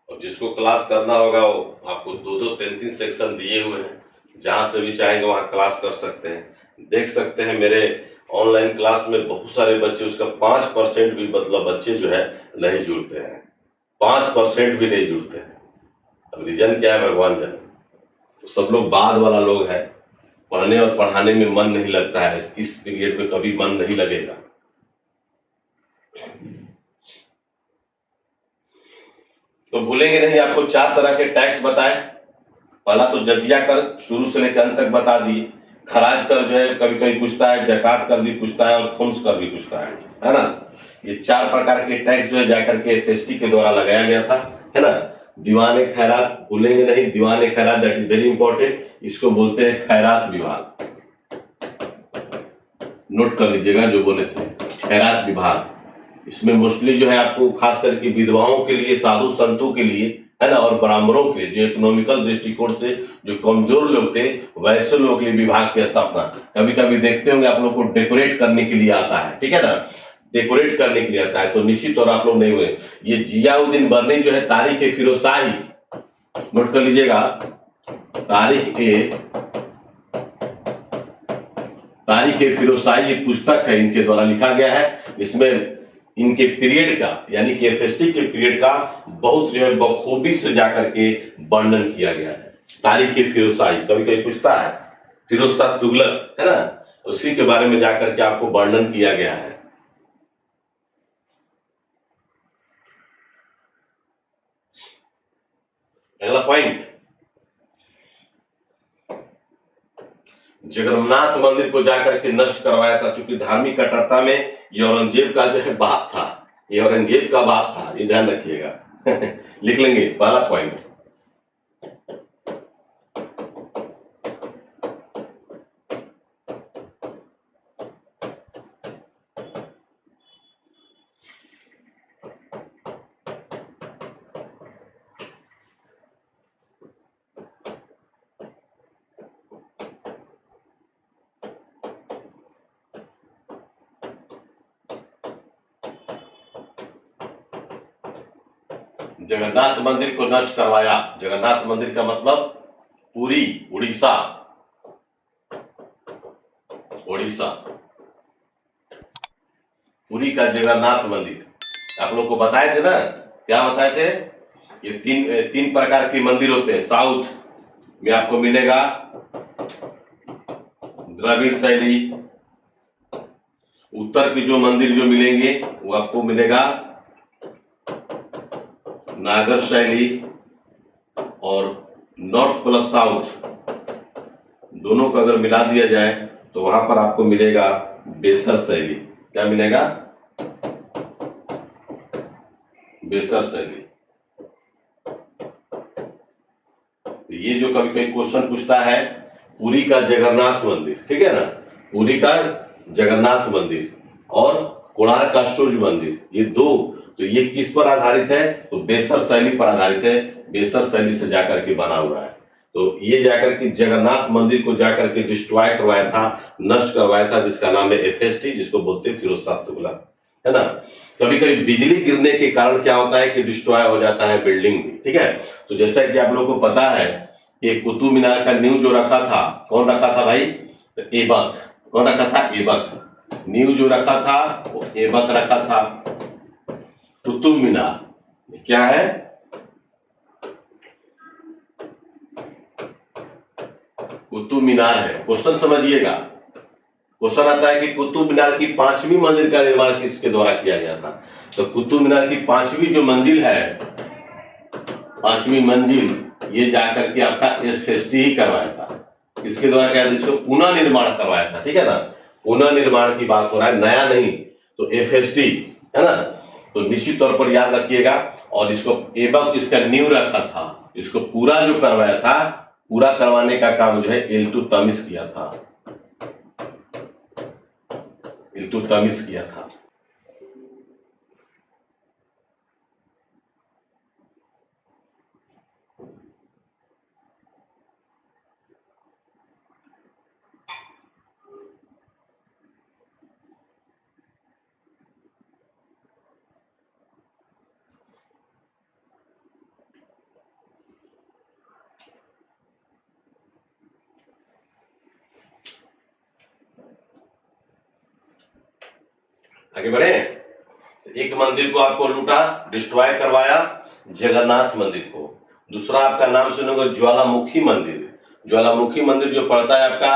और जिसको क्लास करना होगा वो आपको 2-2, 3-3 सेक्शन दिए हुए हैं, जहां से भी चाहेंगे वहां क्लास कर सकते हैं। देख सकते हैं मेरे ऑनलाइन क्लास में बहुत सारे बच्चे, उसका 5% भी मतलब बच्चे जो है नहीं जुड़ते हैं, 5% भी नहीं जुड़ते हैं। अब रीजन क्या है भगवान जाने। तो सब लोग बाद वाला लोग है, पढ़ने और पढ़ाने में मन नहीं लगता है, इस पीरियड में कभी मन नहीं लगेगा। भूलेंगे नहीं, आपको 4 तरह के टैक्स बताए। पहला तो जजिया कर शुरू से लेकर अंत तक बता दिए। खराज कर जो है कभी कभी पूछता है, जकात कर भी पूछता है और खुम्स कर भी पूछता है ना। ये 4 प्रकार के टैक्स जो है जाकर के एफएसटी के द्वारा लगाया गया था, है ना। दीवान खैरात भूलेंगे नहीं, दीवान खैरात दैट इज वेरी इंपॉर्टेंट, इसको बोलते हैं खैरात विभाग। नोट कर लीजिएगा जो बोले थे, खैरात विभाग। इसमें मोस्टली जो है आपको खास करके विधवाओं के लिए, साधु संतों के लिए, है ना, और ब्राह्मणों के लिए, जो इकोनॉमिकल दृष्टिकोण से जो कमजोर लोग थे, वैसे लोगों के लिए विभाग की स्थापना। कभी कभी देखते होंगे आप लोग को डेकोरेट करने के लिए आता है, ठीक है ना, डेकोरेट करने के लिए आता है, तो निश्चित तौर आप लोग नहीं हुए। ये जियाउद्दीन बर्नी जो है तारीख ए फिरोजशाही, नोट कर लीजिएगा, तारीख ए फिरोजशाही ये पुस्तक है, इनके द्वारा लिखा गया है। इसमें इनके पीरियड का, यानी कि एफएसटी के पीरियड का बहुत जो है बखूबी से जाकर के वर्णन किया गया है। तारीख ए फिरोजशाही कभी कभी पूछता है, फिरोज शाह तुगलक, है ना, उसी के बारे में जाकर के आपको वर्णन किया गया है। अगला पॉइंट, जगन्नाथ मंदिर को जाकर के नष्ट करवाया था, क्योंकि धार्मिक कट्टरता में ये औरंगजेब का जो है बाप था, ये औरंगजेब का बाप था, ये ध्यान रखिएगा। लिख लेंगे पहला पॉइंट। जगन्नाथ मंदिर को नष्ट करवाया। जगन्नाथ मंदिर का मतलब पुरी, उड़ीसा, उड़ीसा, पुरी का जगन्नाथ मंदिर। आप लोग को बताए थे ना, क्या बताए थे, ये तीन प्रकार के मंदिर होते हैं। साउथ में आपको मिलेगा द्रविड़ शैली, उत्तर के जो मंदिर जो मिलेंगे वो आपको मिलेगा नागर शैली, और नॉर्थ प्लस साउथ दोनों को अगर मिला दिया जाए तो वहां पर आपको मिलेगा बेसर शैली। क्या मिलेगा, बेसर शैली। ये जो कभी कभी क्वेश्चन पूछता है, पुरी का जगन्नाथ मंदिर, ठीक है ना, पुरी का जगन्नाथ मंदिर और कोणार्क का सूर्य मंदिर, ये दो, तो ये किस पर आधारित है, तो बेसर शैली पर आधारित है। बेसर शैली से जाकर के बना हुआ है। तो ये जाकर के जगन्नाथ मंदिर को जाकर के डिस्ट्रॉय करवाया था, नष्ट करवाया था, जिसका नाम है एफएसटी, जिसको बोलते हैं फिरोज शाह तुगलक, है ना। कभी कभी बिजली गिरने के कारण क्या होता है कि डिस्ट्रॉय हो जाता है बिल्डिंग भी, ठीक है। तो जैसा कि आप लोगों को पता है कि कुतुब मीनार का नींव जो रखा था, कौन रखा था भाई, तो ऐबक। कौन रखा था, ऐबक। नींव जो रखा था वो ऐबक रखा था। कुतुब मीनार क्या है, कुतुब मीनार है। क्वेश्चन समझिएगा, क्वेश्चन आता है कि कुतुब मीनार की 5वीं मंजिल का निर्माण किसके द्वारा किया गया था। तो कुतुब मीनार की 5वीं जो मंजिल है, 5वीं मंजिल, ये जाकर के आपका एफएसटी ही करवाया था। किसके द्वारा किया था, इसको पुनः निर्माण करवाया था, ठीक है ना। पुनः निर्माण की बात हो रहा है, नया नहीं, तो एफएसटी, है ना। तो निश्चित तौर पर याद रखिएगा। और इसको ऐबक इसका नींव रखा था, इसको पूरा जो करवाया था, पूरा करवाने का काम जो है इल्तुतमिश किया था, इल्तुतमिश किया था। आगे बढ़े। एक मंदिर को आपको लूटा, डिस्ट्रॉय करवाया, जगन्नाथ मंदिर को। दूसरा आपका नाम सुनोगे ज्वालामुखी मंदिर। ज्वालामुखी मंदिर जो पड़ता है आपका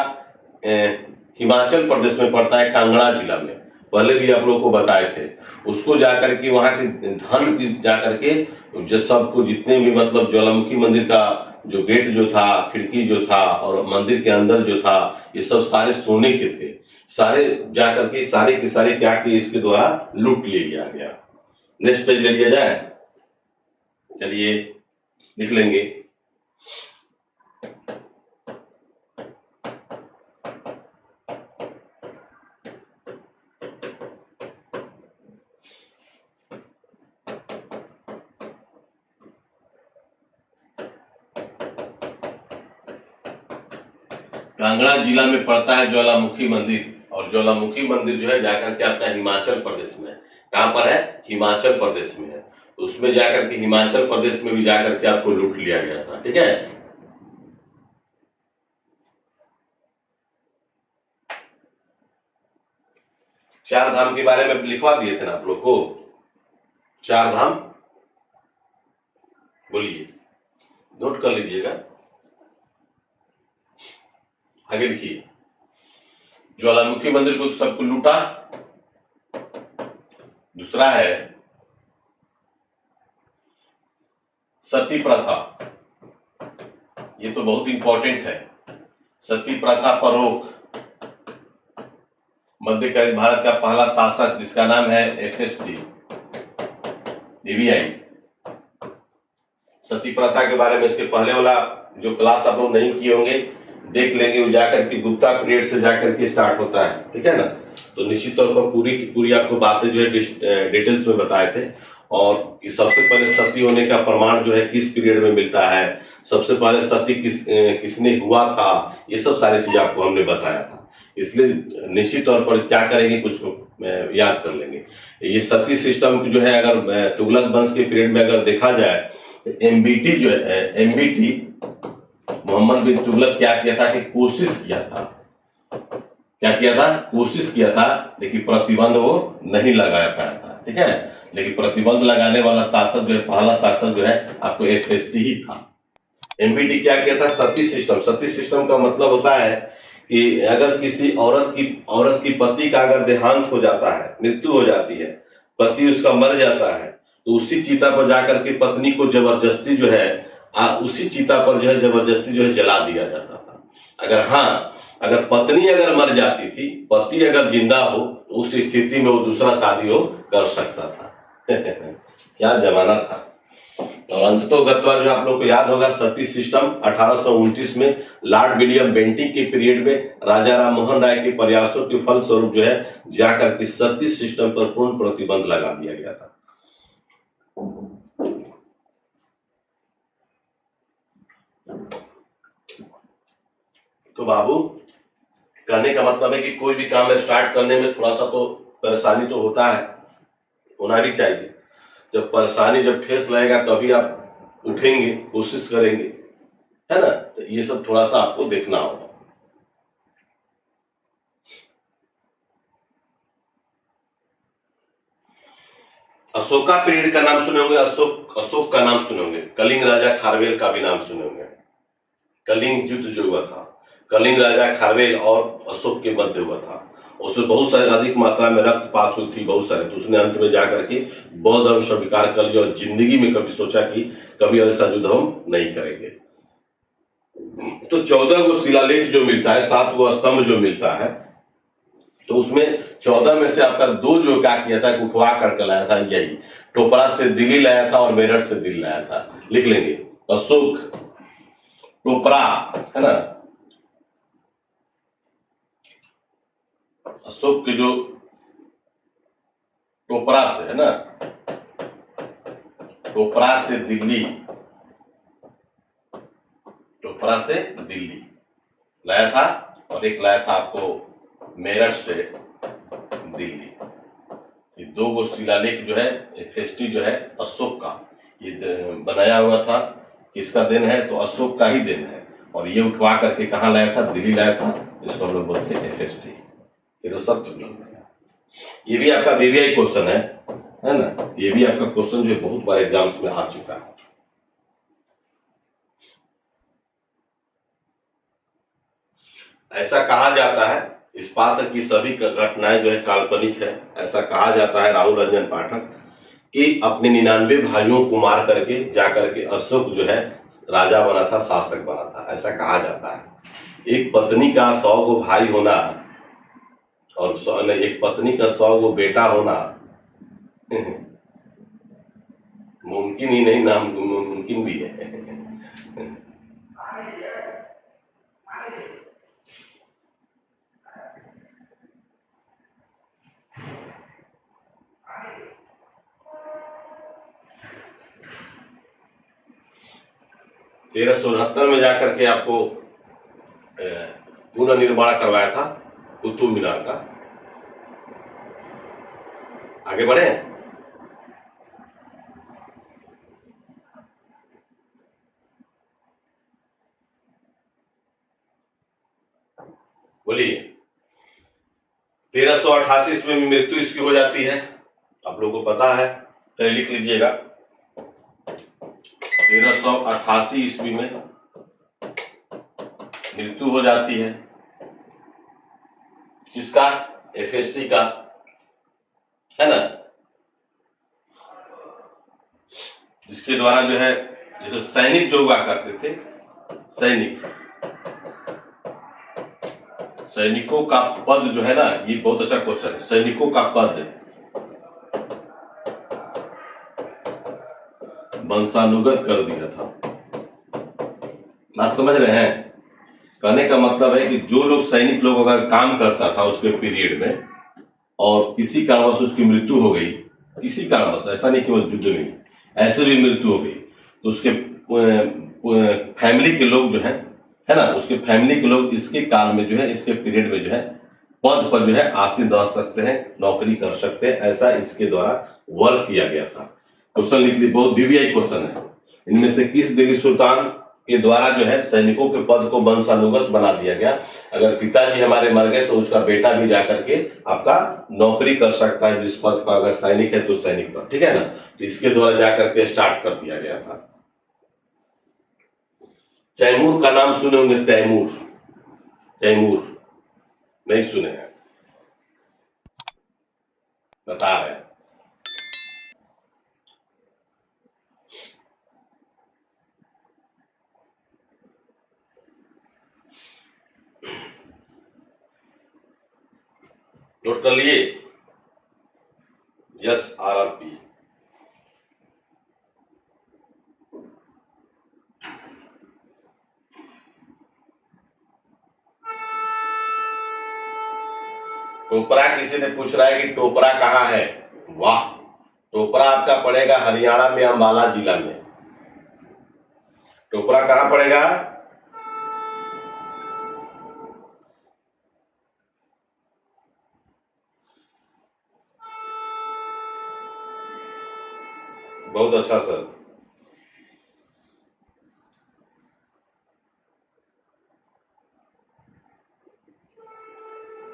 हिमाचल प्रदेश में पड़ता है, कांगड़ा जिला में। पहले भी आप लोगों को बताए थे। उसको जाकर के वहां के धन की जाकर के जो सबको जितने भी मतलब ज्वालामुखी मंदिर का जो गेट जो था, खिड़की जो था और मंदिर के अंदर जो था, ये सब सारे सोने के थे। सारे जाकर के सारे के सारे क्या किए, इसके द्वारा लूट लिया गया। नेक्स्ट पेज ले लिया जाए, चलिए लिख लेंगे। कांगड़ा जिला में पड़ता है ज्वालामुखी मंदिर, और ज्वालामुखी मंदिर जो है जाकर के आपका हिमाचल प्रदेश में है। कहां पर है? हिमाचल प्रदेश में है। तो उसमें जाकर के हिमाचल प्रदेश में भी जाकर के आपको लूट लिया गया था। ठीक है, चार धाम के बारे में लिखवा दिए थे ना आप लोग को। चार धाम बोलिए, नोट कर लीजिएगा, आगे लिखिए। ज्वालामुखी मंदिर को सबको लूटा। दूसरा है सती प्रथा, ये तो बहुत इंपॉर्टेंट है। सती प्रथा पर रोक। मध्यकालीन भारत का पहला शासक जिसका नाम है एफएसटी बीबीआई। सती प्रथा के बारे में इसके पहले वाला जो क्लास आप लोग नहीं किए होंगे देख लेंगे, वो जाकर के गुप्ता पीरियड से जाकर के स्टार्ट होता है। ठीक है ना, तो निश्चित तौर पर पूरी की पूरी आपको बातें जो है डिटेल्स में बताए थे। और कि सबसे पहले सती होने का प्रमाण जो है किस पीरियड में मिलता है, सबसे पहले सती किसने हुआ था, ये सब सारी चीजें आपको हमने बताया था। इसलिए निश्चित तौर पर क्या करेंगे, कुछ को याद कर लेंगे। ये सती सिस्टम जो है अगर तुगलक वंश के पीरियड में अगर देखा जाए तो एमबीटी जो है, एमबीटी मोहम्मद बिन तुगलक क्या किया था कि कोशिश किया था, क्या किया था, कोशिश किया था, लेकिन प्रतिबंध वो नहीं लगा पाया था। ठीक है, लेकिन प्रतिबंध लगाने वाला शासक जो है, पहला शासक जो है आपको एफएसटी ही था। एमबीटी क्या किया था, सती सिस्टम। सती सिस्टम का मतलब होता है कि अगर किसी औरत की पति का अगर देहांत हो जाता है, मृत्यु हो जाती है, पति उसका मर जाता है, तो उसी चिता पर जाकर के पत्नी को जबरदस्ती जो है उसी चिता पर जो है जबरदस्ती जो है जला दिया जाता था। अगर पत्नी अगर मर जाती थी, पति अगर जिंदा हो, तो उस स्थिति में वो दूसरा शादी हो कर सकता था। क्या जमाना था। और अंततोगत्वा जो आप लोग को याद होगा, सती सिस्टम 1829 में लॉर्ड विलियम बेंटिंक के पीरियड में राजा राम मोहन राय के प्रयासों के फलस्वरूप जो है जाकर के सती सिस्टम पर पूर्ण प्रतिबंध लगा दिया गया था। तो बाबू, कहने का मतलब है कि कोई भी काम स्टार्ट करने में थोड़ा सा तो परेशानी तो होता है, होना भी चाहिए। जब परेशानी जब ठेस लगेगा तभी आप उठेंगे, कोशिश करेंगे, है ना। तो ये सब थोड़ा सा आपको देखना होगा। अशोका पीरियड का नाम सुने होंगे, अशोक का नाम सुने होंगे। कलिंग राजा खारवेल का भी नाम सुने होंगे। कलिंग युद्ध जो हुआ था, कलिंग राजा खारवेल और अशोक के मध्य हुआ था। उसमें बहुत सारे अधिक मात्रा में रक्तपात हुई थी, बहुत सारे। तो उसने अंत में जाकर के बौद्ध धर्म स्वीकार कर लिया और जिंदगी में कभी सोचा कि कभी ऐसा युद्ध हम नहीं करेंगे। तो 14 गो शिलालेख जो मिलता है, 7 गो स्तंभ जो मिलता है, तो उसमें 14 में से आपका 2 जो क्या किया था, उठवा करके लाया था, यही टोपरा से दिल्ली लाया था और मेरठ से दिल्ली लाया था। लिख लेंगे, अशोक टोपरा, है ना। अशोक के जो टोपरा से, है ना, टोपरा से दिल्ली, टोपरा से दिल्ली लाया था, और एक लाया था आपको मेरठ से दिल्ली। ये 2 गो शिलालेख जो है, फेस्टी जो है अशोक का ये बनाया हुआ था। किसका देन है? तो अशोक का ही देन है। और ये उठवा करके कहाँ लाया था? दिल्ली लाया था। इसको हम लोग बोलते हैं एफएसटी। ये तो सब ये भी आपका बीबीआई क्वेश्चन है ना। ये भी आपका क्वेश्चन जो है बहुत बार एग्जाम्स में आ चुका है। ऐसा कहा जाता है इस पात्र की सभी घटनाएं जो है काल्पनिक है। ऐसा कहा जाता है राहुल रंजन पाठक कि अपने 99 भाइयों को मार करके जाकर के अशोक जो है राजा बना था, शासक बना था, ऐसा कहा जाता है। एक पत्नी का 100 गो भाई होना और एक पत्नी का 100 गो बेटा होना मुमकिन ही नहीं, नामुमकिन भी है। 1369 में जाकर के आपको पुनर्निर्माण करवाया था कुतुब मीनार का। आगे बढ़े। बोलिए। 1388 ईस्वी में मृत्यु इसकी हो जाती है, आप लोगों को पता है, तो लिख लीजिएगा। 1388 ईस्वी में मृत्यु हो जाती है किसका? एफएसटी का, है ना, जिसके द्वारा जो है जैसे सैनिक जो हुआ करते थे, सैनिकों का पद जो है ना, ये बहुत अच्छा क्वेश्चन है। सैनिकों का पद वंशानुगत कर दिया था। आप समझ रहे हैं? कहने का मतलब है कि जो लोग सैनिक लोग अगर काम करता था उसके पीरियड में और किसी कारणवश उसकी मृत्यु हो गई, किसी कारणवश, ऐसा नहीं केवल युद्ध में, ऐसे भी मृत्यु हो गई, तो उसके फैमिली के लोग जो है ना, उसके फैमिली के लोग इसके काल में जो है, इसके पीरियड में जो है पद पर जो है आसीन रह सकते हैं, नौकरी कर सकते हैं, ऐसा इसके द्वारा वर्क किया गया था। क्वेश्चन लिख ली, बहुत वीवीआई क्वेश्चन है। इनमें से किस दिल्ली सुल्तान के द्वारा जो है सैनिकों के पद को वंशानुगत बना दिया गया? अगर पिताजी हमारे मर गए तो उसका बेटा भी जाकर के आपका नौकरी कर सकता है, जिस पद पर, अगर सैनिक है तो सैनिक पर, ठीक है ना। तो इसके द्वारा जाकर के स्टार्ट कर दिया गया था। तैमूर का नाम सुने होंगे, तैमूर नहीं सुने हैं, बता रहे हैं। नोट कर लिए? Yes, RRP। टोपरा, किसी ने पूछ रहा है कि टोपरा कहाँ है? वाह, टोपरा आपका पड़ेगा हरियाणा में, अंबाला जिला में। टोपरा कहाँ पड़ेगा? बहुत अच्छा सर।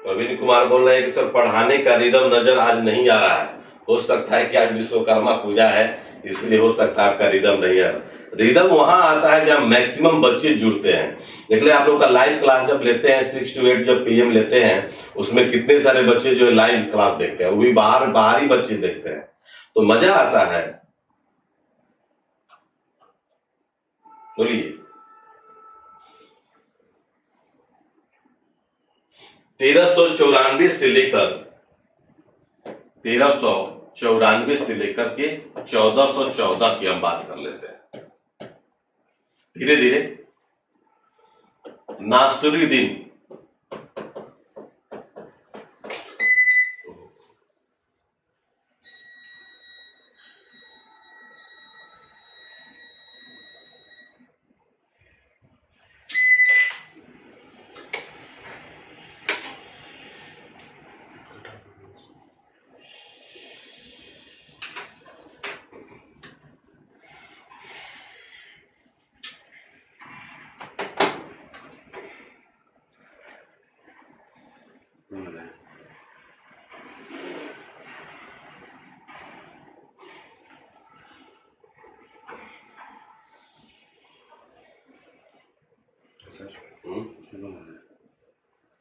प्रवीण कुमार बोल रहे हैं कि सर पढ़ाने का रिदम नजर आज नहीं आ रहा है। हो सकता है कि आज विश्वकर्मा पूजा है, इसलिए हो सकता है आपका रिदम नहीं आ रहा। रिदम वहां आता है जब मैक्सिमम बच्चे जुड़ते हैं। देख ले, आप लोग का लाइव क्लास जब लेते हैं 6 to 8 जब PM लेते हैं, उसमें कितने सारे बच्चे जो है लाइव क्लास देखते हैं, वो भी बाहरी बच्चे देखते हैं, तो मजा आता है। बोलिए। 1394 से लेकर 1394 से लेकर के 1414 की हम बात कर लेते हैं। धीरे धीरे नासिरुद्दीन,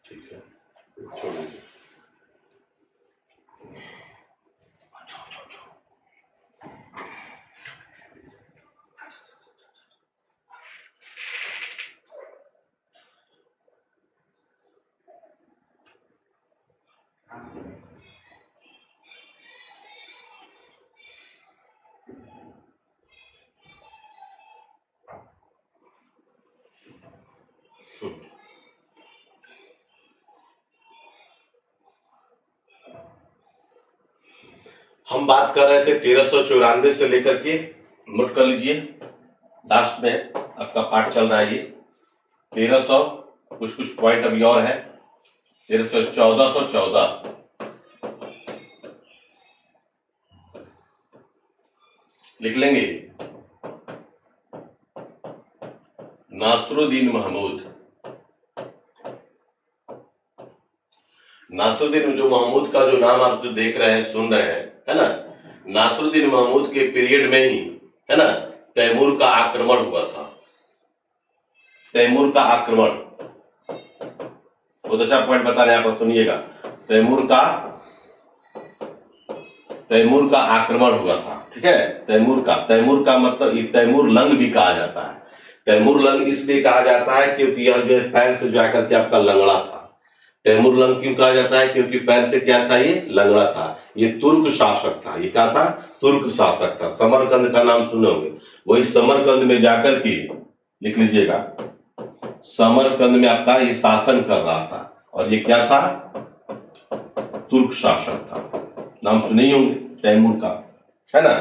ठीक है। हम बात कर रहे थे 1394 से लेकर के, नोट कर लीजिए, लास्ट में आपका पार्ट चल रहा है ये 1300, कुछ पॉइंट अभी और है, 1414 लिख लेंगे। नासरुद्दीन महमूद, नासरुद्दीन जो महमूद का जो नाम आप जो देख रहे हैं, सुन रहे हैं, है ना, नासरुद्दीन महमूद के पीरियड में ही, है ना, तैमूर का आक्रमण हुआ था। तैमूर का आक्रमण, बहुत अच्छा पॉइंट बता रहे हैं आप, सुनिएगा। तैमूर का आक्रमण हुआ था, ठीक है। तैमूर का मतलब तैमूर लंग भी कहा जाता है। तैमूर लंग इसलिए कहा जाता है क्योंकि यह जो है पैर से जाकर के आपका लंगड़ा था। तैमूर लंग क्यों कहा जाता है? क्योंकि पैर से क्या था, ये लंगड़ा था। ये तुर्क शासक था। ये क्या था? तुर्क शासक था। समरकंद का नाम सुने होंगे। वही समरकंद में जाकर के, लिख लीजिएगा, समरकंद में आपका ये शासन कर रहा था। और ये क्या था? तुर्क शासक था। नाम सुने ही होंगे तैमूर का, है ना।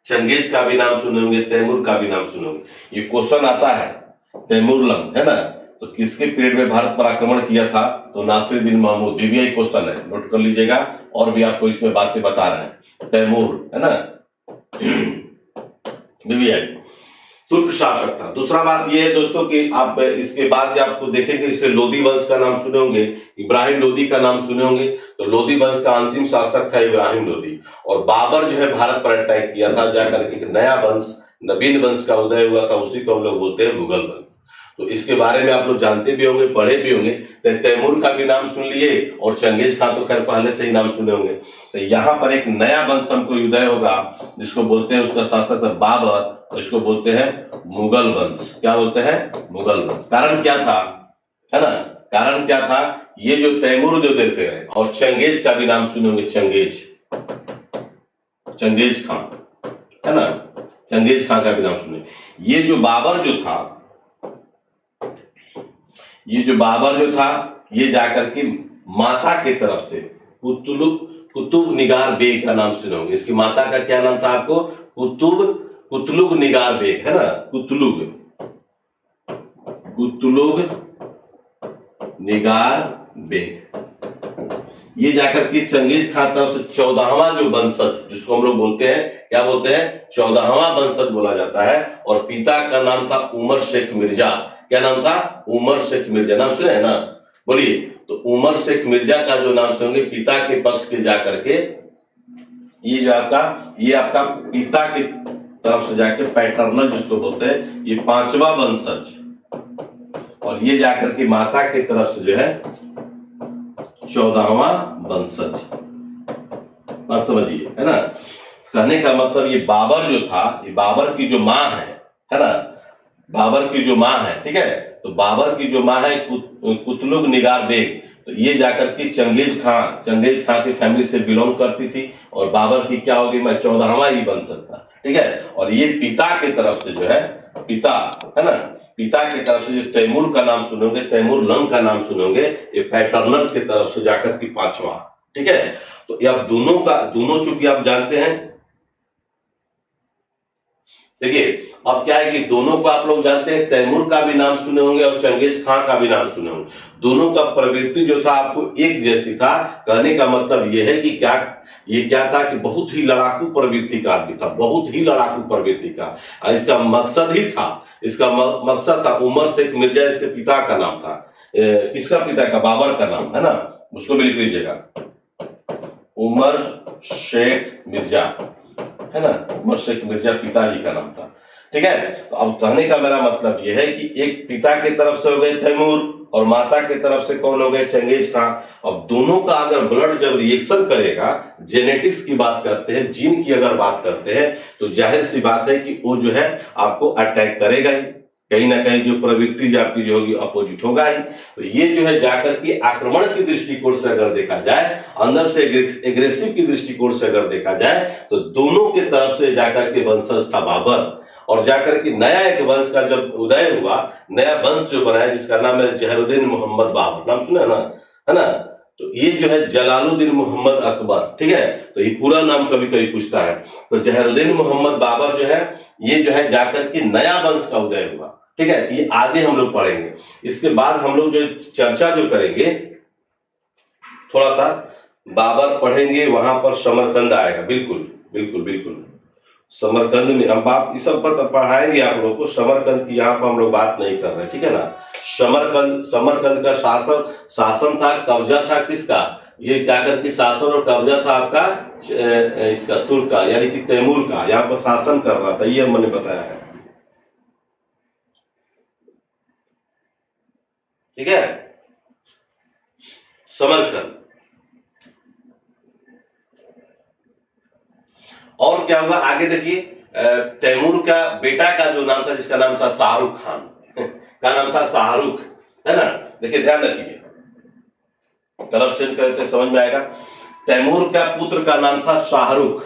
चंगेज का भी नाम सुने होंगे, तैमूर का भी नाम सुने होंगे। ये क्वेश्चन आता है, तैमूर लंग, है ना, तो किसके पीरियड में भारत पर आक्रमण किया था? तो नासिरुद्दीन महमूद। बीबीआई क्वेश्चन है, नोट कर लीजिएगा। और भी आपको इसमें बातें बता रहे हैं। तैमूर, है ना, बीबीआई तुर्क शासक था। दूसरा बात यह है दोस्तों कि आप इसके बाद जब आपको देखेंगे, इसे लोदी वंश का नाम सुने होंगे, इब्राहिम लोदी का नाम सुने होंगे। तो लोदी वंश का अंतिम शासक था इब्राहिम लोदी। और बाबर जो है भारत पर अटैक किया था, जाकर के एक नया वंश, नवीन वंश का उदय हुआ था, उसी को हम लोग बोलते हैं मुगल वंश। तो इसके बारे में आप लोग जानते भी होंगे, पढ़े भी होंगे। तैमूर का भी नाम सुन लिए, और चंगेज खान तो खैर पहले से ही नाम सुने होंगे। तो यहाँ पर एक नया वंश हमको उदय होगा, जिसको बोलते हैं, उसका शासक था बाबर, तो इसको बोलते हैं मुगल वंश। क्या बोलते हैं? मुगल वंश। कारण क्या था, है ना, कारण क्या था? ये जो तैमूर जो देते रहे, और चंगेज का भी नाम सुने होंगे, चंगेज खान, है ना, चंगेज खान का भी नाम सुने। ये जो बाबर जो था, ये जाकर के माता के तरफ से कुतुब निगार बेग का नाम सुने होंगे। इसकी माता का क्या नाम था आपको? कुतलुग निगार बेग, है ना, कुतलुग निगार बेग। ये जाकर के चंगेज खान तरफ से 14वां जो वंशज, जिसको हम लोग बोलते हैं, क्या बोलते हैं? 14वां वंशज बोला जाता है। और पिता का नाम था उमर शेख मिर्जा। क्या नाम था? उमर शेख मिर्जा। नाम सुने है ना, बोलिए। तो उमर शेख मिर्जा का जो नाम सुनेंगे, पिता के पक्ष के जाकर के, ये आपका पिता के तरफ से जाके पैटर्नल जिसको बोलते हैं, ये 5वां वंशज। और ये जाकर के माता के तरफ से जो है 14वां वंशज। बात समझिए, है ना। कहने का मतलब ये बाबर जो था, ये बाबर की जो माँ है ना, बाबर की जो माँ है, ठीक है। तो बाबर की जो माँ है कुतलुग निगार बेग, तो ये जाकर के चंगेज खां की फैमिली से बिलोंग करती थी। और बाबर की क्या होगी? मैं 14वां ही वंशज था, ठीक है। और ये पिता के तरफ से जो है, पिता, है ना, पिता की तरफ से जो तैमूर का नाम सुनोगे, तैमूर लंग का नाम सुनोगे, ये पैटर्नल की तरफ से जाकर के 5वां, ठीक है। तो ये आप दोनों चूंकि आप जानते हैं, देखिए अब क्या है कि दोनों को आप लोग जानते हैं, तैमूर का भी नाम सुने होंगे और चंगेज खां का भी नाम सुने होंगे। दोनों का प्रवृत्ति जो था आपको एक जैसी था। कहने का मतलब यह है कि क्या था कि बहुत ही लड़ाकू प्रवृत्ति का आदमी था, बहुत ही लड़ाकू प्रवृत्ति का। इसका मकसद था उमर शेख मिर्जा, इसके पिता का नाम था। किसका पिता का? बाबर का नाम, है ना, उसको भी लिख लीजिएगा, उमर शेख मिर्जा, है ना, उमर शेख मिर्जा पिताजी का नाम था, ठीक है। तो अब कहने का मेरा मतलब यह है कि एक पिता की तरफ से हो गए तैमूर, और माता की तरफ से कौन हो गए? चंगेज खां। अब दोनों का अगर ब्लड जब रिएक्शन करेगा, जेनेटिक्स की बात करते हैं, जीन की अगर बात करते हैं, तो जाहिर सी बात है कि वो जो है आपको अटैक करेगा ही, कहीं ना कहीं जो प्रवृत्ति आपकी जो होगी अपोजिट होगा ही। तो ये जो है जाकर के आक्रमण की दृष्टिकोण से अगर देखा जाए, अंदर से एग्रेसिव की दृष्टिकोण से अगर देखा जाए, तो दोनों के तरफ से जाकर के वंशज था बाबर। और जाकर के नया एक वंश का जब उदय हुआ, नया वंश जो बनाया, जिसका नाम है जहरुद्दीन मोहम्मद बाबर। नाम सुना ना, है ना, तो ये जो है जलालुद्दीन मोहम्मद अकबर, ठीक है। तो ये पूरा नाम कभी कभी पूछता है। तो जहरुद्दीन मोहम्मद बाबर जो है ये जो है जाकर के नया वंश का उदय हुआ, ठीक है। ये आगे हम लोग पढ़ेंगे। इसके बाद हम लोग जो चर्चा जो करेंगे, थोड़ा सा बाबर पढ़ेंगे, वहां पर समरकंद आएगा। बिल्कुल बिल्कुल बिल्कुल, समरकंद में हम बात इस सब पर पढ़ाएंगे आप लोगों को। समरकंद की यहाँ पर हम लोग बात नहीं कर रहे, ठीक है ना। समरकंद का शासन था, कब्जा था किसका, ये जाकर के शासन और कब्जा था आपका इसका तुर्क का, यानी कि तैमूर का। यहाँ पर शासन कर रहा था, ये मैंने बताया है, ठीक है। समरकंद। और क्या हुआ आगे देखिए, तैमूर का बेटा का जो नाम था, जिसका नाम था शाहरुख खान का नाम था शाहरुख, है ना। देखिए ध्यान रखिए, कलर चेंज कर देते समझ में आएगा। तैमूर का पुत्र का नाम था शाहरुख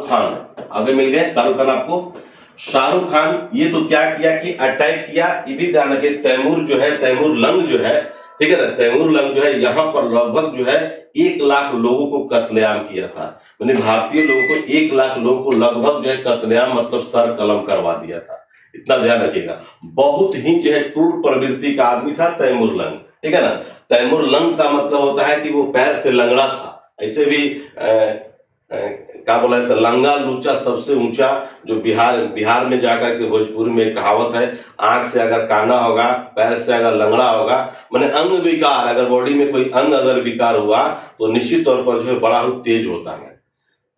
खान। आगे मिल गए शाहरुख खान आपको। शाहरुख खान ये तो क्या किया कि अटैक किया, ये भी ध्यान रखिए। तैमूर जो है, तैमूर लंग जो है, ठीक है ना, तैमूर लंग जो है यहाँ पर लगभग जो है 1 लाख लोगों को कत्लेआम किया था। मैंने भारतीय लोगों को 1 लाख लोगों को लगभग जो है कत्लेआम मतलब सर कलम करवा दिया था। इतना ध्यान रखिएगा। बहुत ही जो है क्रूर प्रवृत्ति का आदमी था तैमूर लंग, ठीक है ना। तैमूर लंग का मतलब होता है कि वो पैर से लंगड़ा था। ऐसे भी क्या बोला जाता है, लंगा लूचा सबसे ऊंचा। जो बिहार में जाकर के भोजपुरी में एक कहावत है, आंख से अगर काना होगा, पैर से अगर लंगड़ा होगा, माने अंग विकार, अगर बॉडी में कोई अंग अगर विकार हुआ तो निश्चित तौर पर जो है बड़ा ही तेज होता है।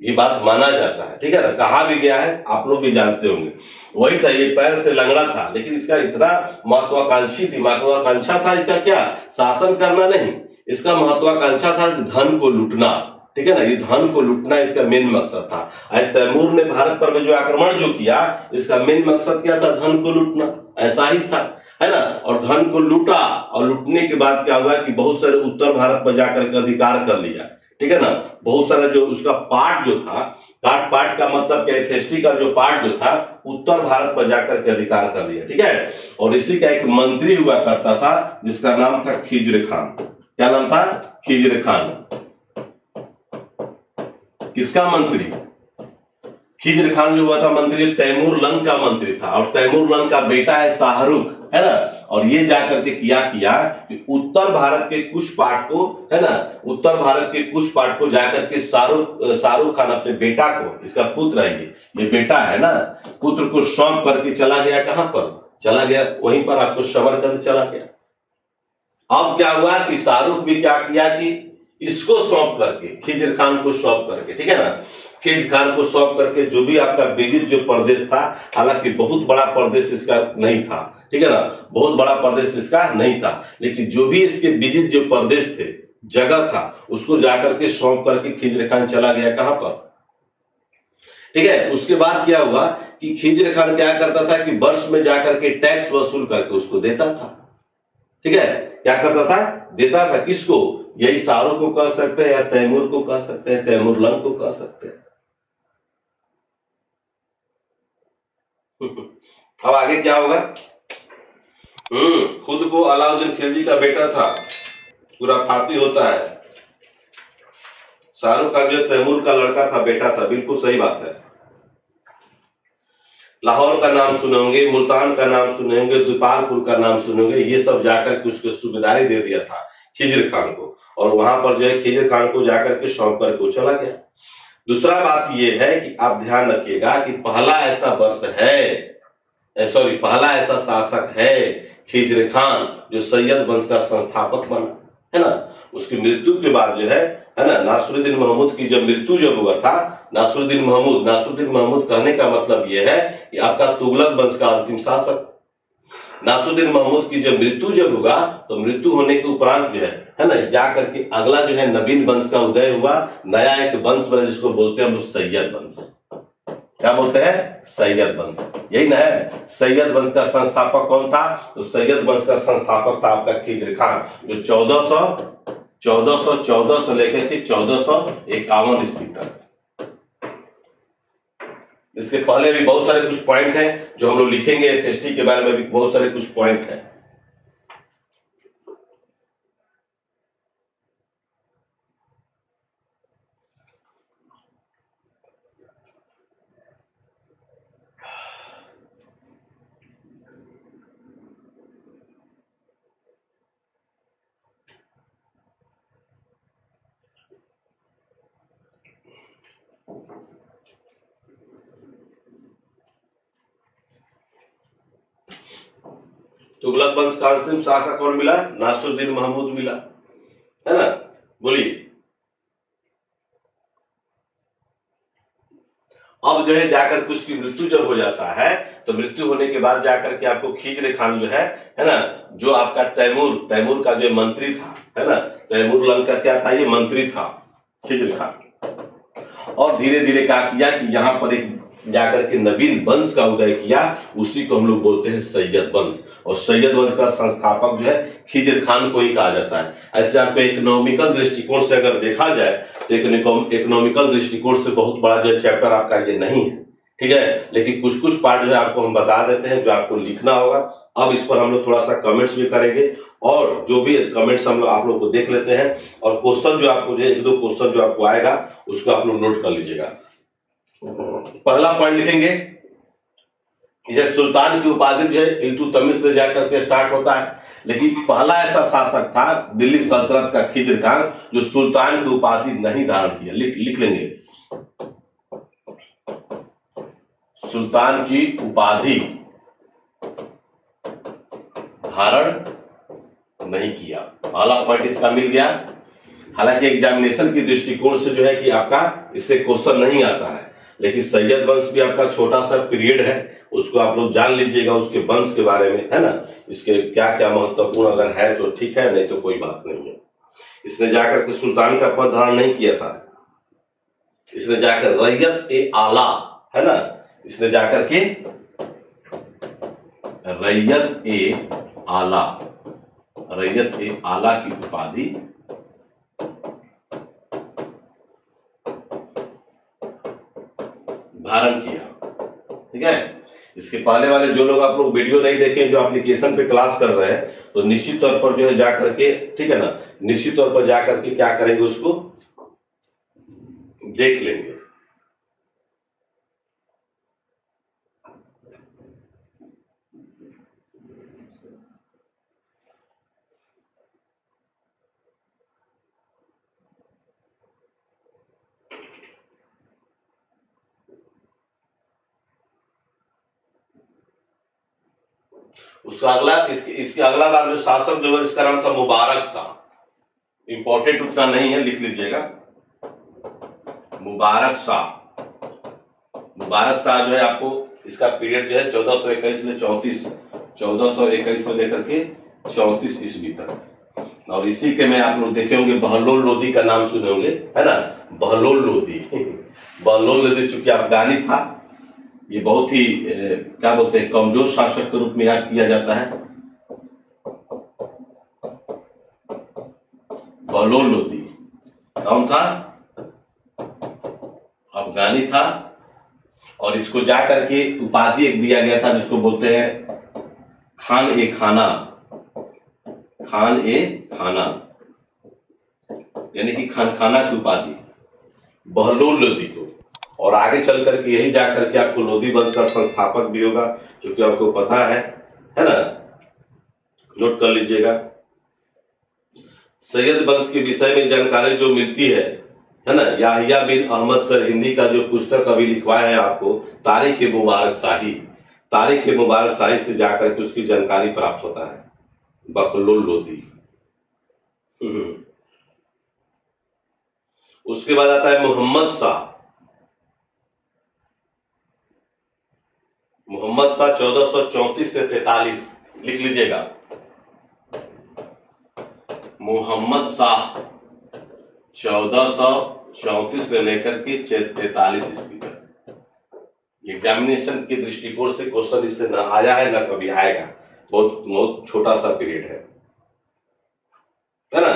ये बात माना जाता है, ठीक है ना, कहा भी गया है, आप लोग भी जानते होंगे। वही था, ये पैर से लंगड़ा था, लेकिन इसका इतना महत्वाकांक्षा था इसका क्या, शासन करना नहीं, इसका महत्वाकांक्षा था धन को लूटना, ठीक है ना। ये धन को लूटना इसका मेन मकसद था। तैमूर ने भारत पर जो आक्रमण जो किया, इसका मेन मकसद क्या था, धन को लूटना, ऐसा ही था, है ना। और धन को लूटा, और लूटने के बाद क्या हुआ कि बहुत सारे उत्तर भारत पर जाकर के अधिकार कर लिया, ठीक है ना। बहुत सारा जो उसका पार्ट जो था, पार्ट का मतलब क्या, फेस्टी का जो पार्ट जो था, उत्तर भारत पर जाकर के अधिकार कर लिया, ठीक है। और इसी का एक मंत्री हुआ करता था जिसका नाम था खिज्र खान। क्या नाम था, खिज्र खान। किसका मंत्री, खिज्र खान जो हुआ था मंत्री, तैमूर लंग का मंत्री था। और तैमूर लंग का बेटा है शाहरुख, है ना। और ये जाकर के किया कि उत्तर भारत के कुछ पार्ट को, है ना, उत्तर भारत के कुछ पार्ट को जाकर के शाहरुख खान अपने बेटा को, इसका पुत्र है ये बेटा है ना, पुत्र को सौंप करके चला गया। कहां पर चला गया, वहीं पर आपको समरकंद चला गया। अब क्या हुआ कि शाहरुख भी क्या किया कि इसको सौंप करके, खिज्र खान को सौंप करके, ठीक है ना, खिज्र खान को सौंप करके जो भी आपका विजित जो प्रदेश था, हालांकि बहुत बड़ा प्रदेश इसका नहीं था, ठीक है ना, बहुत बड़ा प्रदेश इसका नहीं था, लेकिन जो भी इसके विजित जो प्रदेश थे, जगह था, उसको जाकर के सौंप करके खिज्र खान चला गया। कहां पर, ठीक है। उसके बाद क्या हुआ कि खिज्र खान क्या करता था कि वर्ष में जाकर के टैक्स वसूल करके उसको देता था, ठीक है। क्या करता था, देता था, किसको, यही शाहरुख को कह सकते हैं या तैमूर को कह सकते हैं, तैमूर लंग को कह सकते हैं। अब आगे क्या होगा, खुद को अलाउद्दीन खिलजी का बेटा था, पूरा फाती होता है। शाहरुख खान जो तैमूर का लड़का था, बेटा था, बिल्कुल सही बात है। लाहौर का नाम सुने होंगे, मुल्तान का नाम सुने होंगे, दुपालपुर का नाम सुने होंगे, ये सब जाकर के उसको सूबेदारी दे दिया था खिज्र खान को, और वहां पर जो है खिज्र खान को जाकर के सौंप करके चला गया। दूसरा बात यह है कि आप ध्यान रखिएगा कि पहला ऐसा वर्ष है, पहला ऐसा शासक है खिज्र खान जो सैयद वंश का संस्थापक बना, है ना। उसकी मृत्यु के बाद जो है ना, नासिरुद्दीन महमूद की जब मृत्यु जब हुआ था, नासिरुद्दीन महमूद कहने का मतलब यह है कि आपका तुगलक वंश का अंतिम शासक। नासिरुद्दीन महमूद की जब मृत्यु हुआ, तो मृत्यु होने के उपरांत जो है ना, जाकर के अगला जो है नवीन वंश का उदय हुआ, नया एक वंश बना जिसको बोलते हैं हम लोग सैयद वंश। क्या बोलते हैं, सैयद वंश, यही ना है। सैयद वंश का संस्थापक कौन था, तो सैयद वंश का संस्थापक था आपका खिज्र खान, जो 1414 से लेकर के 1451 ईस्वी तक। इसके पहले भी बहुत सारे कुछ पॉइंट हैं जो हम लोग लिखेंगे, एसएसटी के बारे में भी बहुत सारे कुछ पॉइंट हैं। तुगलक वंश का अंतिम शासक कौन मिला? नासिरुद्दीन महमूद मिला, है ना। बोलिए। अब जो है जाकर के उसकी मृत्यु जब हो जाता है तो मृत्यु होने के बाद जाकर के आपको खिज्र खान जो है ना, जो आपका तैमूर का जो मंत्री था, है ना, तैमूर लंग का क्या था, ये मंत्री था खिज्र खान। और धीरे धीरे क्या किया कि यहाँ पर एक जाकर के नवीन वंश का उदय किया, उसी को हम लोग बोलते हैं सैयद वंश। और सैयद वंश का संस्थापक जो है खिज्र खान को ही कहा जाता है। ऐसे आपको इकोनॉमिकल दृष्टिकोण से अगर देखा जाए तो इकोनॉमिकल दृष्टिकोण से बहुत बड़ा जो चैप्टर आपका ये नहीं है, ठीक है, लेकिन कुछ कुछ पार्ट जो है आपको हम बता देते हैं जो आपको लिखना होगा। अब इस पर हम लोग थोड़ा सा कमेंट्स भी करेंगे और जो भी कमेंट्स हम लोग आप लोग को देख लेते हैं, और क्वेश्चन जो आपको एक दो क्वेश्चन जो आपको आएगा उसको आप लोग नोट कर लीजिएगा। पहला पॉइंट लिखेंगे, यह सुल्तान की उपाधि जो है इल्तुतमिश से जाकर के स्टार्ट होता है, लेकिन पहला ऐसा शासक था दिल्ली सल्तनत का खिज्र खान जो सुल्तान की उपाधि नहीं धारण किया। लिख लेंगे, सुल्तान की उपाधि धारण नहीं किया। पहला पॉइंट इसका मिल गया। हालांकि एग्जामिनेशन की दृष्टिकोण से जो है कि आपका इससे क्वेश्चन नहीं आता है, लेकिन सैयद वंश भी आपका छोटा सा पीरियड है, उसको आप लोग जान लीजिएगा, उसके वंश के बारे में, है ना, इसके क्या क्या महत्वपूर्ण अगर है तो ठीक है, नहीं तो कोई बात नहीं है। इसने जाकर के सुल्तान का पद धारण नहीं किया था, इसने जाकर रैयत ए आला, है ना, इसने जाकर के रैयत ए आला की उपाधि धारण किया, ठीक है। इसके पहले वाले जो लोग आप लोग वीडियो नहीं देखे, जो एप्लीकेशन पे क्लास कर रहे हैं, तो निश्चित तौर पर जो है जाकर के, ठीक है ना, निश्चित तौर पर जाकर के क्या करेंगे, उसको देख लेंगे। उसका अगला इसके अगला बार जो शासक जो है इसका नाम था मुबारक शाह। इंपॉर्टेंट उतना नहीं है, लिख लीजिएगा, मुबारक शाह। मुबारक शाह जो है आपको इसका पीरियड जो है 1421 से 1421 से लेकर के 34 ईस्वी तक। और इसी के में आप लोग देखे होंगे बहलोल लोदी का नाम सुने होंगे, है ना, बहलोल लोदी। बहलोल लोदी चूंकि अफगानी था, ये बहुत ही क्या बोलते हैं कमजोर शासक के रूप में याद किया जाता है। बहलोल लोदी कौन था? अफगानी था, और इसको जाकर के उपाधि एक दिया गया था जिसको बोलते हैं खान ए खाना, यानी कि खाना की उपाधि बहलोल लोदी को। और आगे चल करके यही जाकर के आपको लोदी वंश का संस्थापक भी होगा, जो कि आपको पता है ना, नोट कर लीजिएगा। सैयद वंश के विषय में जानकारी जो मिलती है ना, याहिया बिन अहमद सरहिंदी का जो पुस्तक अभी लिखवाया है आपको, तारीख ए मुबारक शाही से जाकर के उसकी जानकारी प्राप्त होता है, बहलोल लोदी। उसके बाद आता है मोहम्मद शाह 1434 से 43, लिख लीजिएगा, मोहम्मद शाह 1434 से लेकर के 43 ईस्वी तक। एग्जामिनेशन के दृष्टिकोण से क्वेश्चन इससे न आया है, न कभी आएगा, बहुत छोटा सा पीरियड है ना।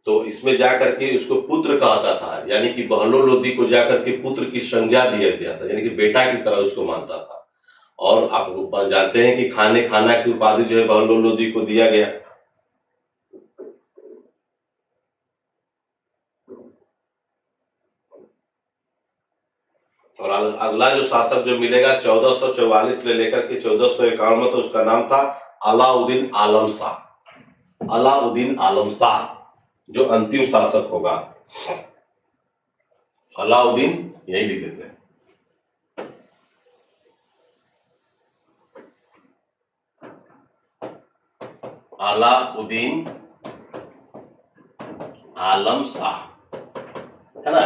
तो इसमें जाकर के उसको पुत्र कहता था, यानी कि बहलोल लोदी को जाकर के पुत्र की संज्ञा दिया गया था, यानी कि बेटा की तरह उसको मानता था। और आप लोग जानते हैं कि खाना की उपाधि जो है बहलोल लोदी को दिया गया। और अगला जो शासक जो मिलेगा 1444 से लेकर के 1451 में, तो उसका नाम था अलाउद्दीन आलम शाह, जो अंतिम शासक होगा। अलाउद्दीन यही लिख देते हैं। अलाउद्दीन आलम शाह, है ना,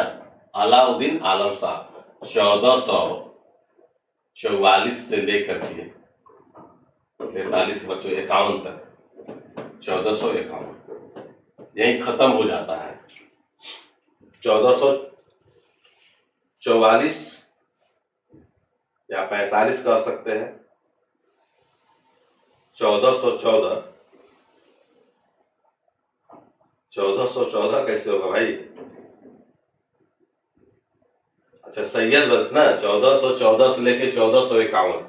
अलाउद्दीन आलम शाह 1444 से लेकर के 43 तक 1451 यही खत्म हो जाता है। 1444 या 45 कह सकते हैं। 1414 कैसे होगा भाई? अच्छा, सैयद वंश ना, 1414 से लेके 1451।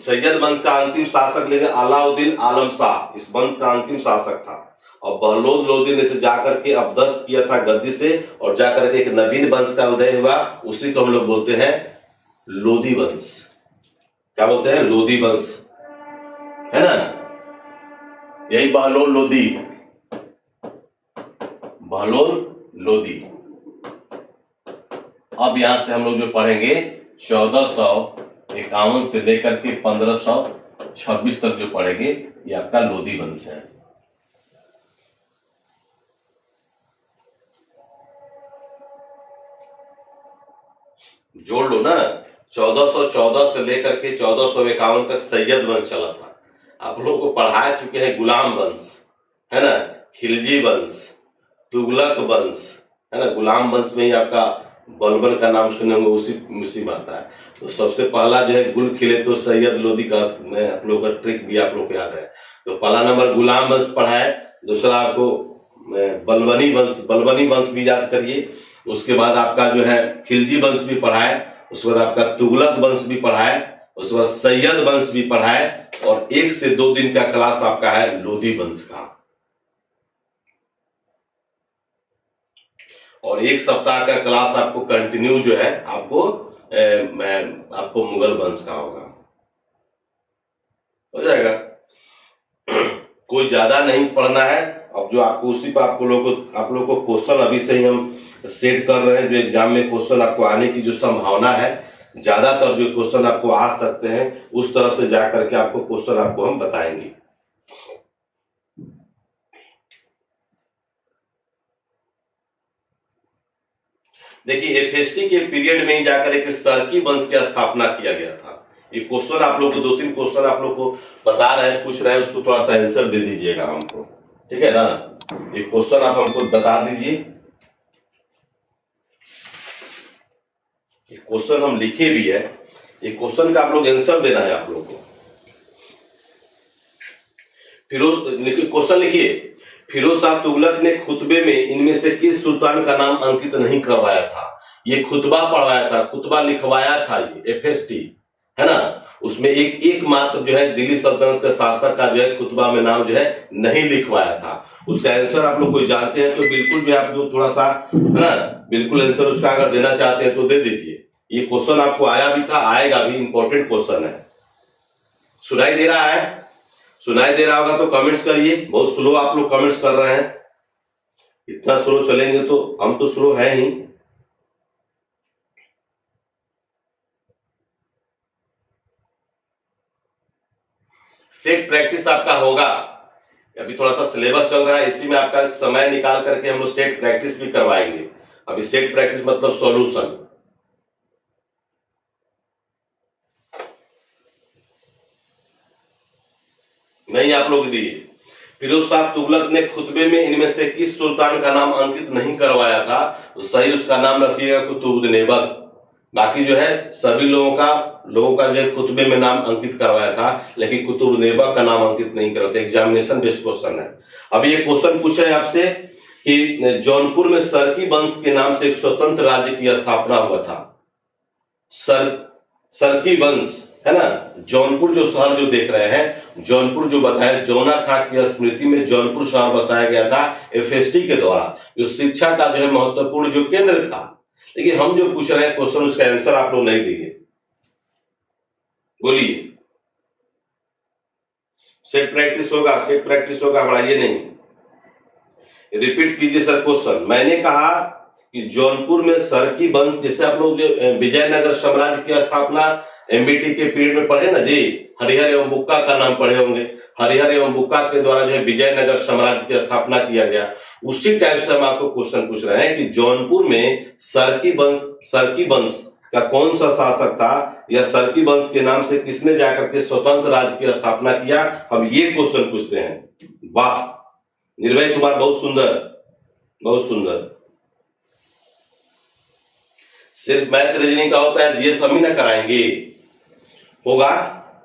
सैयद वंश का अंतिम शासक लेंगे अलाउद्दीन आलम शाह, इस वंश का अंतिम शासक था। और बहलोद लोदी ने से जाकर के अपदस्थ किया था गद्दी से, और जाकर के एक नवीन वंश का उदय हुआ, उसी को हम लोग बोलते हैं लोदी वंश। क्या बोलते हैं? लोदी वंश, है ना, यही बहलोल लोदी, बहलोल लोदी। अब यहां से हम लोग जो पढ़ेंगे 1451 से लेकर के 1526 तक जो पढ़ेंगे, ये आपका लोदी वंश है। जोड़ लो ना, 1414 से लेकर के 1451 तक सैयद वंश चला था। आप लोगों को पढ़ा चुके हैं गुलाम वंश, है ना, खिलजी वंश, तुगलक वंश, है ना। गुलाम वंश में ही आपका बलबन का नाम सुने होंगे, उसी में आता है। तो सबसे पहला जो है गुल खिले तो सैयद लोदी का, मैं आप लोगों का ट्रिक भी आप लोग को याद है। तो पहला नंबर गुलाम वंश पढ़ा है, दूसरा आपको बलबनी वंश भी याद करिए। उसके बाद आपका जो है खिलजी वंश भी पढ़ा है, उसके बाद आपका तुगलक वंश भी पढ़ा है, उसके बाद सैयद वंश भी पढ़ा है, और 1 से 2 दिन का क्लास आपका है लोदी वंश का, और 1 सप्ताह का क्लास आपको कंटिन्यू जो है आपको मुगल वंश का होगा, हो जाएगा। कोई ज्यादा नहीं पढ़ना है। अब जो आपको उसी पर आप लोग को क्वेश्चन अभी से ही हम सेट कर रहे हैं, जो एग्जाम में क्वेश्चन आपको आने की जो संभावना है, ज्यादातर जो क्वेश्चन आपको आ सकते हैं उस तरह से जाकर के आपको क्वेश्चन आपको हम बताएंगे। देखिए, एफएसटी के पीरियड में ही जाकर एक सरकी वंश की स्थापना किया गया था। ये क्वेश्चन आप लोग को 2-3 क्वेश्चन आप लोग को बता रहे हैं, पूछ रहे हैं, उसको थोड़ा सा आंसर दे दीजिएगा हमको, ठीक है ना। ये क्वेश्चन आप हमको बता दीजिए। ये क्वेश्चन हम लिखे भी है, ये क्वेश्चन का आप लोग आंसर देना है आप लोग को। क्वेश्चन लिखिए, फिरोज शाह तुगलक ने खुतबे में इनमें से किस सुल्तान का नाम अंकित नहीं करवाया था? ये खुतबा पढ़वाया था, खुतबा लिखवाया था, ये एफएसटी, है ना। उसमें एकमात्र जो है दिल्ली सल्तनत के शासक का जो है खुतबा में नाम जो है नहीं लिखवाया था। उसका आंसर आप लोग कोई जानते हैं तो बिल्कुल भी आप लोग थोड़ा सा, है ना, बिल्कुल आंसर उसका अगर देना चाहते हैं तो दे दीजिए। ये क्वेश्चन आपको आया भी था, आएगा भी, इंपॉर्टेंट क्वेश्चन है। सुनाई दे रहा है? सुनाई दे रहा होगा तो कमेंट्स करिए। बहुत स्लो आप लोग कमेंट्स कर रहे हैं, इतना स्लो चलेंगे तो हम तो स्लो है ही। सेट प्रैक्टिस आपका होगा, अभी थोड़ा सा सिलेबस चल रहा है, इसी में आपका समय निकाल करके हम लोग सेट प्रैक्टिस भी करवाएंगे। अभी सेट प्रैक्टिस मतलब सॉल्यूशन। नहीं आप लोग दिए। फिरोज शाह तुगलक ने खुतबे में इनमें से किस सुल्तान का नाम अंकित नहीं करवाया था? तो सही उसका नाम रखिएगा कुतुबुद्दीन। बाकी जो है सभी लोगों का जो है खुतबे में नाम अंकित करवाया था, लेकिन कुतुबुद्दीन का नाम अंकित नहीं करवाया था। एग्जामिनेशन बेस्ड क्वेश्चन है। अभी ये क्वेश्चन पूछा है आपसे कि जौनपुर में सरकी वंश के नाम से एक स्वतंत्र राज्य की स्थापना हुआ था। सरकी वंश, है ना। जौनपुर जो शहर जो देख रहे हैं, जौनपुर जो बताया, जौना खां की स्मृति में जौनपुर शहर बसाया गया था एफएसटी के द्वारा, जो शिक्षा का जो है महत्वपूर्ण जो केंद्र था। लेकिन हम जो पूछ रहे हैं क्वेश्चन, उसका आंसर आप लोग नहीं देंगे। बोलिए, सेट प्रैक्टिस होगा, सेट प्रैक्टिस होगा, बढ़ाइए नहीं। रिपीट कीजिए सर क्वेश्चन। मैंने कहा कि जौनपुर में सरकी वंश, जैसे आप लोग विजयनगर साम्राज्य की स्थापना एमबीटी के पीरियड में पढ़े ना जी, हरिहर एवं बुक्का का नाम पढ़े होंगे। हरिहर एवं बुक्का के द्वारा जो है विजयनगर साम्राज्य की स्थापना किया गया। उसी टाइप से हम आपको क्वेश्चन पूछ रहे हैं कि जौनपुर में सरकी वंश का कौन सा शासक था, या सरकी वंश के नाम से किसने जाकर के स्वतंत्र राज्य की स्थापना किया, हम ये क्वेश्चन पूछते हैं। वाह निर्भय कुमार, बहुत सुंदर, बहुत सुंदर। सिर्फ मैथ रीजनिंग का होता है, जीएस हम ही ना कराएंगे, होगा।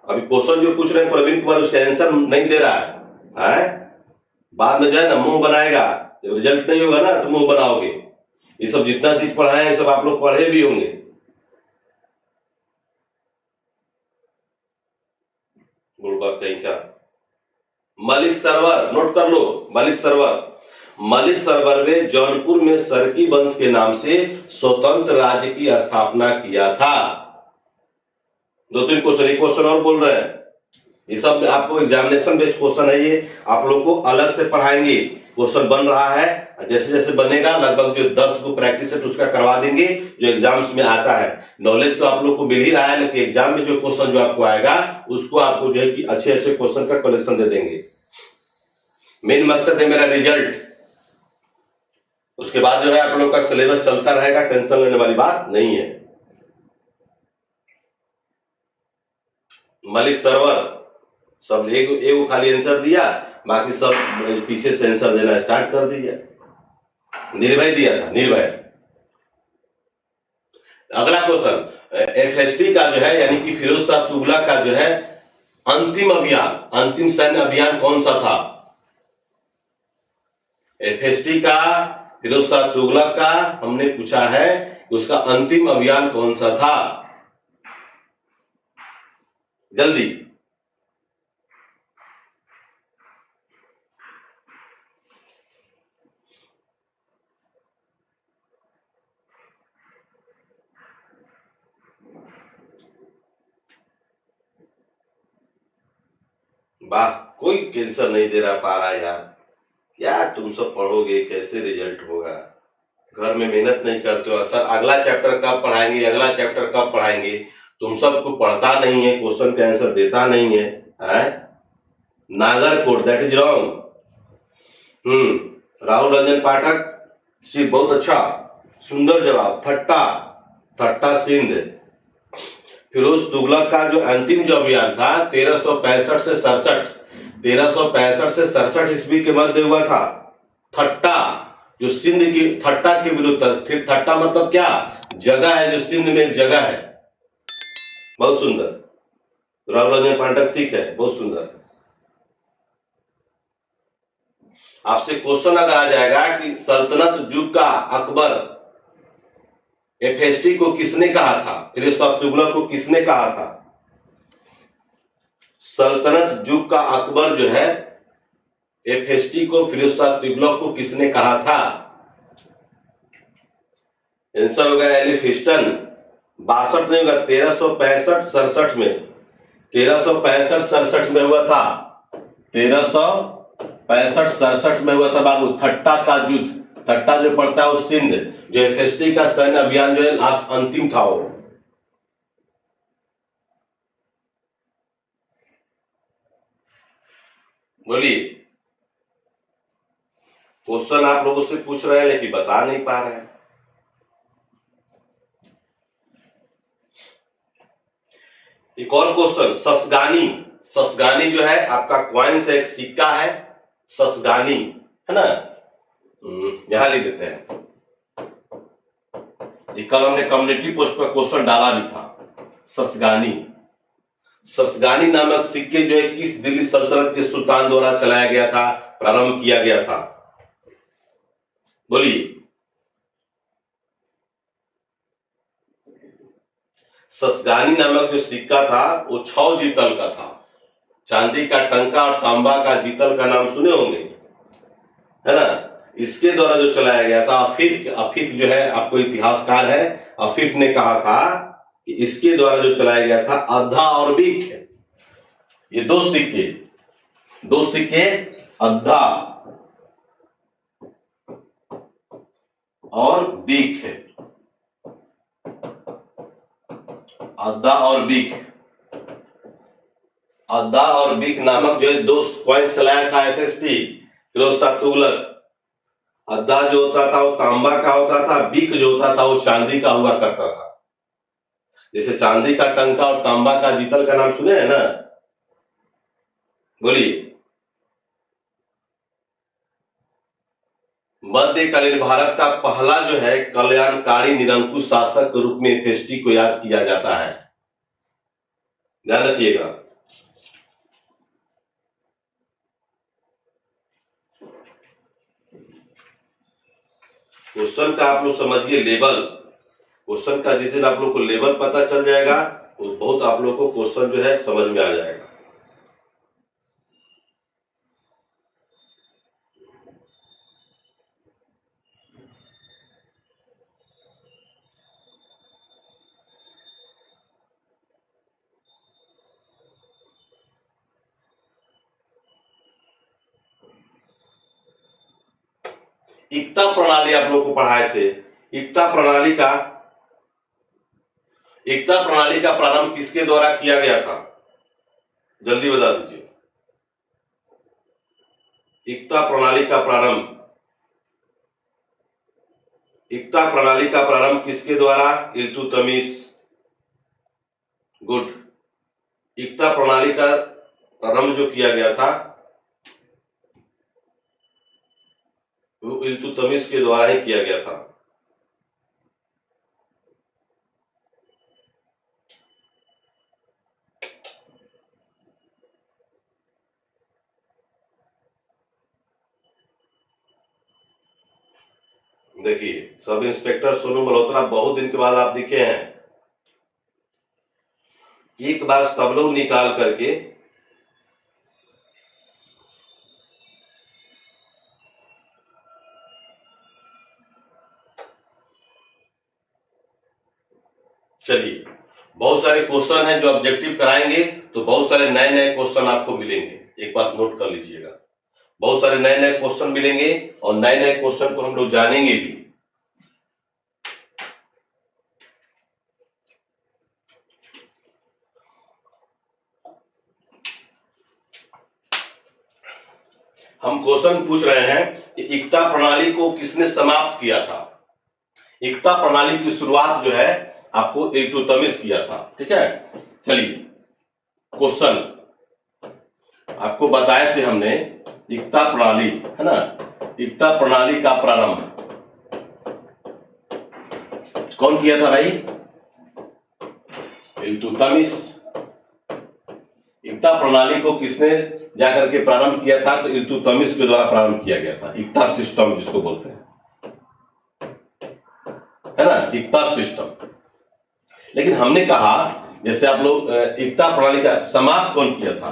अभी क्वेश्चन जो पूछ रहे हैं प्रवीण कुमार, उसका आंसर नहीं दे रहा है, बाद में जो है ना मुंह बनाएगा, जब रिजल्ट नहीं होगा ना तो मुंह बनाओगे। ये सब जितना चीज पढ़ाए हैं सब आप लोग पढ़े भी होंगे। कहीं क्या मलिक सरवर, नोट कर लो, मलिक सरवर। मलिक सरवर ने जौनपुर में सरकी वंश के नाम से स्वतंत्र राज्य की स्थापना किया था। दो तीन क्वेश्चन और बोल रहे हैं, ये सब आपको एग्जामिनेशन बेस्ड क्वेश्चन है, ये आप लोग को अलग से पढ़ाएंगे। क्वेश्चन बन रहा है, जैसे जैसे बनेगा लगभग जो 10 को प्रैक्टिस सेट उसका करवा देंगे जो एग्जाम्स में आता है। नॉलेज तो आप लोग को मिल ही रहा है, लेकिन एग्जाम में जो क्वेश्चन जो आपको आएगा उसको आपको जो है कि अच्छे अच्छे क्वेश्चन का कलेक्शन दे देंगे। मेन मकसद है मेरा रिजल्ट, उसके बाद जो है आप लोग का सिलेबस चलता रहेगा, टेंशन लेने वाली बात नहीं है। मलिक सरवर सब एक खाली आंसर दिया, बाकी सब पीछे से आंसर देना स्टार्ट कर दिया। निर्भय दिया था, निर्भय। अगला क्वेश्चन, एफएसटी का जो है यानी कि फिरोज शाह तुगलक का जो है अंतिम अभियान, अंतिम सैन्य अभियान कौन सा था? एफएसटी का, फिरोज शाह तुगलक का हमने पूछा है कि उसका अंतिम अभियान कौन सा था, जल्दी। वाह, कोई कैंसर नहीं दे रहा पा रहा यार, क्या तुम सब पढ़ोगे, कैसे रिजल्ट होगा? घर में मेहनत नहीं करते हो। सर अगला चैप्टर कब पढ़ाएंगे, अगला चैप्टर कब पढ़ाएंगे? तुम सबको पढ़ता नहीं है, क्वेश्चन का आंसर देता नहीं है, Nagarkot, that is wrong. Rahul Ranjan Pathak ji, बहुत अच्छा, सुंदर जवाब। थट्टा, थट्टा सिंध। फिरोज तुगलक का जो अंतिम जो अभियान था 1365 से 67, 1365 से 67 ईस्वी के मध्य हुआ था। थट्टा जो सिंध की, थट्टा के विरुद्ध, फिर थट्टा मतलब क्या, जगह है, जो सिंध में एक जगह है। बहुत सुंदर राहुल रंजन पाठक, ठीक है, बहुत सुंदर। आपसे क्वेश्चन अगर आ जाएगा कि सल्तनत युग का अकबर एफएसटी को किसने कहा था, फिरोज शाह तुगलक को किसने कहा था? सल्तनत युग का अकबर जो है एफएसटी को, फिरोज शाह तुगलक को किसने कहा था? आंसर होगा एलिफिस्टन। 62 नहीं होगा, 1365 67 में, 1365 67 में हुआ था, 1365 67 में हुआ था बाबू, थट्टा का युद्ध। थट्टा जो पड़ता है वो सिंध, जो एफएसटी का सैन्य अभियान जो है लास्ट अंतिम था वो। बोलिए, क्वेश्चन आप लोगों से पूछ रहे हैं लेकिन बता नहीं पा रहे हैं। एक और क्वेश्चन, ससगानी। ससगानी जो है आपका क्वाइन से एक सिक्का है, ससगानी है ना, यहां लिख देते हैं। ये कल हमने कम्युनिटी पोस्ट पर क्वेश्चन डाला भी था। ससगानी, ससगानी नामक सिक्के जो है किस दिल्ली सल्तनत के सुल्तान द्वारा चलाया गया था, प्रारंभ किया गया था? बोलिए। ससगानी नामक जो सिक्का था वो 6 जीतल का था। चांदी का टंका और तांबा का जीतल का नाम सुने होंगे, है ना। इसके द्वारा जो चलाया गया था, अफीफ जो है, आपको इतिहासकार है, अफीफ ने कहा था कि इसके द्वारा जो चलाया गया था अद्धा और बीख, ये दो सिक्के अद्धा और बीख है, अद्दा और बीक, अद्दा और बीक नामक जो है दो कॉइन्स चलाया था FST फिरोज शाह तुगलक। अद्दा जो होता था वो तांबा का होता था, बीक जो होता था वो चांदी का हुआ करता था। जैसे चांदी का टंका और तांबा का जीतल का नाम सुने हैं ना, बोलिए। मध्यकालीन भारत का पहला जो है कल्याणकारी निरंकुश शासक के रूप में FST को याद किया जाता है, ध्यान रखिएगा। क्वेश्चन का आप लोग समझिए लेवल, क्वेश्चन का जिस दिन आप लोग को लेवल पता चल जाएगा तो बहुत आप लोग को क्वेश्चन जो है समझ में आ जाएगा। एकता प्रणाली आप लोग को पढ़ाए थे। एकता प्रणाली का प्रारंभ किसके द्वारा किया गया था, जल्दी बता दीजिए। एकता प्रणाली का प्रारंभ किसके द्वारा, इल्तुतमिश। गुड। एकता प्रणाली का प्रारंभ जो किया गया था वो इल्तुतमिश के द्वारा ही किया गया था। देखिए सब इंस्पेक्टर सोनू मल्होत्रा बहुत दिन के बाद आप दिखे हैं, एक बार सब लोग निकाल करके चलिए, बहुत सारे क्वेश्चन हैं जो ऑब्जेक्टिव कराएंगे तो बहुत सारे नए नए क्वेश्चन आपको मिलेंगे, एक बात नोट कर लीजिएगा। बहुत सारे नए नए क्वेश्चन मिलेंगे और नए नए क्वेश्चन को हम लोग जानेंगे भी। हम क्वेश्चन पूछ रहे हैं कि एकता प्रणाली को किसने समाप्त किया था। एकता प्रणाली की शुरुआत जो है आपको इल्तुतमिश किया था, ठीक है। चलिए क्वेश्चन आपको बताए थे हमने, एकता प्रणाली है ना, एकता प्रणाली का प्रारंभ कौन किया था भाई, इल्तुतमिश। एकता प्रणाली को किसने जाकर के प्रारंभ किया था, तो इल्तुतमिश के द्वारा प्रारंभ किया गया था। एकता सिस्टम जिसको बोलते हैं, है ना, एकता सिस्टम। लेकिन हमने कहा जैसे आप लोग एकता प्रणाली का समाप्त कौन किया था,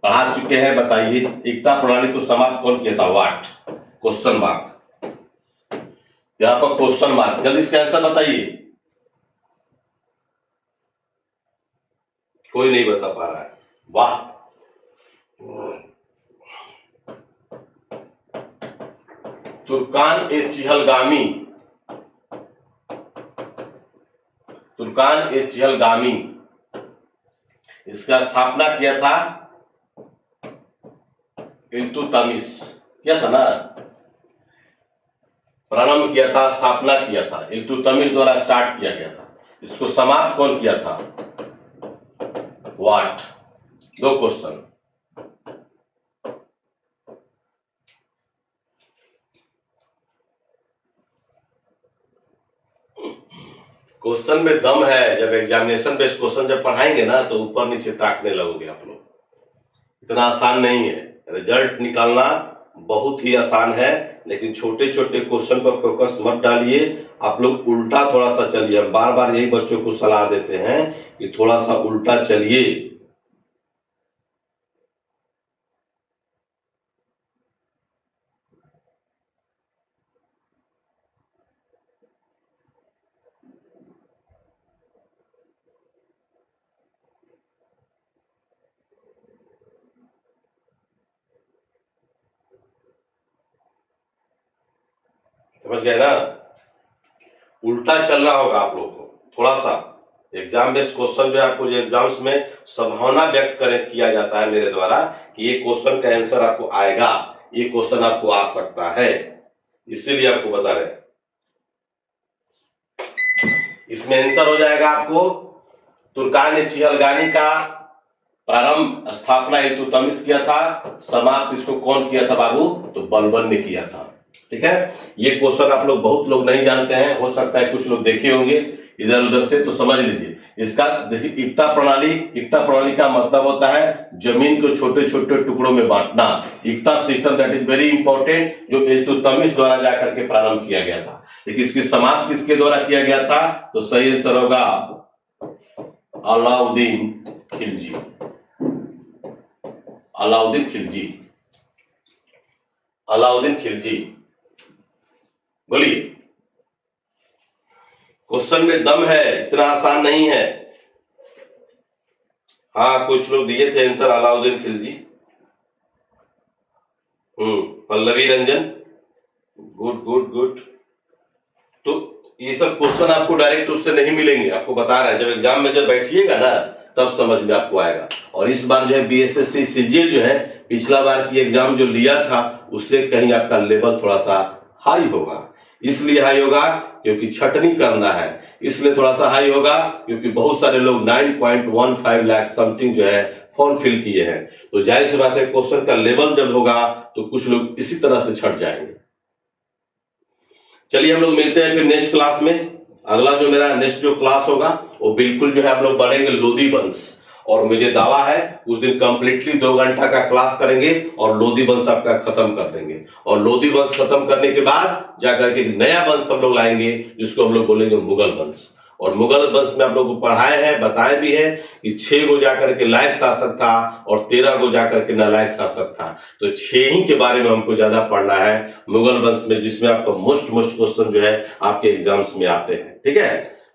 पढ़ा चुके हैं, बताइए एकता प्रणाली को समाप्त कौन किया था, व्हाट, क्वेश्चन मार्क, यहां पर क्वेश्चन मार्क, जल्दी इसका आंसर बताइए। कोई नहीं बता पा रहा है, वाह। तुर्कान ए चिहलगामी, तुर्कान ए चिहलगामी, इसका स्थापना किया था इल्तुतमिश, किया था ना, प्रारंभ किया था, स्थापना किया था, इल्तुतमिश द्वारा स्टार्ट किया गया था। इसको समाप्त कौन किया था, व्हाट। दो क्वेश्चन, क्वेश्चन में दम है। जब एग्जामिनेशन बेस्ड क्वेश्चन जब पढ़ाएंगे ना तो ऊपर नीचे ताकने लगोगे आप लोग, इतना आसान नहीं है। रिजल्ट निकालना बहुत ही आसान है, लेकिन छोटे छोटे क्वेश्चन पर फोकस मत डालिए, आप लोग उल्टा थोड़ा सा चलिए। हम बार बार यही बच्चों को सलाह देते हैं कि थोड़ा सा उल्टा चलिए। समझ गए ना, उल्टा चलना होगा आप लोग को थोड़ा सा। एग्जाम बेस्ड क्वेश्चन जो है आपको जो एग्जाम्स में संभावना व्यक्त किया जाता है मेरे द्वारा कि ये क्वेश्चन का आंसर आपको आएगा, ये क्वेश्चन आपको आ सकता है, इसीलिए आपको बता रहे हैं। इसमें आंसर हो जाएगा आपको तुर्कान चिहलगानी का प्रारंभ स्थापना इल्तुतमिश किया था, समाप्त इसको कौन किया था बाबू? तो बलबन ने किया था। ठीक है, ये क्वेश्चन आप लोग बहुत लोग नहीं जानते हैं, हो सकता है कुछ लोग देखे होंगे इधर उधर से, तो समझ लीजिए। इसका देखिए एकता प्रणाली का मतलब होता है जमीन को छोटे छोटे टुकड़ों में बांटना। एकता system that is very important, जो इल्तुतमिश द्वारा जाकर के प्रारंभ किया गया था। लेकिन इसकी समाप्त किसके द्वारा किया गया था? तो सही आंसर होगा अलाउद्दीन खिलजी। अलाउद्दीन खिलजी। बोलिए, क्वेश्चन में दम है, इतना आसान नहीं है। हाँ, कुछ लोग दिए थे answer Alauddin Khilji. Pallavi Ranjan, good good good. तो ये सब क्वेश्चन आपको डायरेक्ट रूप से नहीं मिलेंगे, आपको बता रहे हैं। जब एग्जाम में जब बैठिएगा ना तब समझ में आपको आएगा। और इस बार जो है बीएसएससी सीजीएल जो है पिछला बार की एग्जाम जो लिया था उससे कहीं आपका लेवल थोड़ा सा हाई होगा। इसलिए हाई होगा क्योंकि छटनी करना है, इसलिए थोड़ा सा हाई होगा क्योंकि बहुत सारे लोग 9.15 लाख समथिंग जो है फॉर्म फिल किए हैं। तो जाहिर सी बात है क्वेश्चन का लेवल जब होगा तो कुछ लोग इसी तरह से छट जाएंगे। चलिए हम लोग मिलते हैं फिर नेक्स्ट क्लास में। अगला जो मेरा नेक्स्ट जो क्लास होगा वो बिल्कुल जो है हम लोग बढ़ेंगे लोधी वंश, और मुझे दावा है उस दिन कंप्लीटली 2 घंटा का क्लास करेंगे और लोधी वंश आपका खत्म कर देंगे। और लोधी वंश खत्म करने के बाद जाकर के नया वंश हम लोग लाएंगे जिसको हम लोग बोलेंगे मुगल वंश। और मुगल वंश में आप लोग को पढ़ाए हैं, बताए भी है कि 6 गो जाकर के लायक शासक था और 13 गो जाकर के नालायक शासक था। तो 6 ही के बारे में हमको ज्यादा पढ़ना है मुगल वंश में, जिसमें आपका मोस्ट क्वेश्चन जो है आपके एग्जाम्स में आते हैं। ठीक है।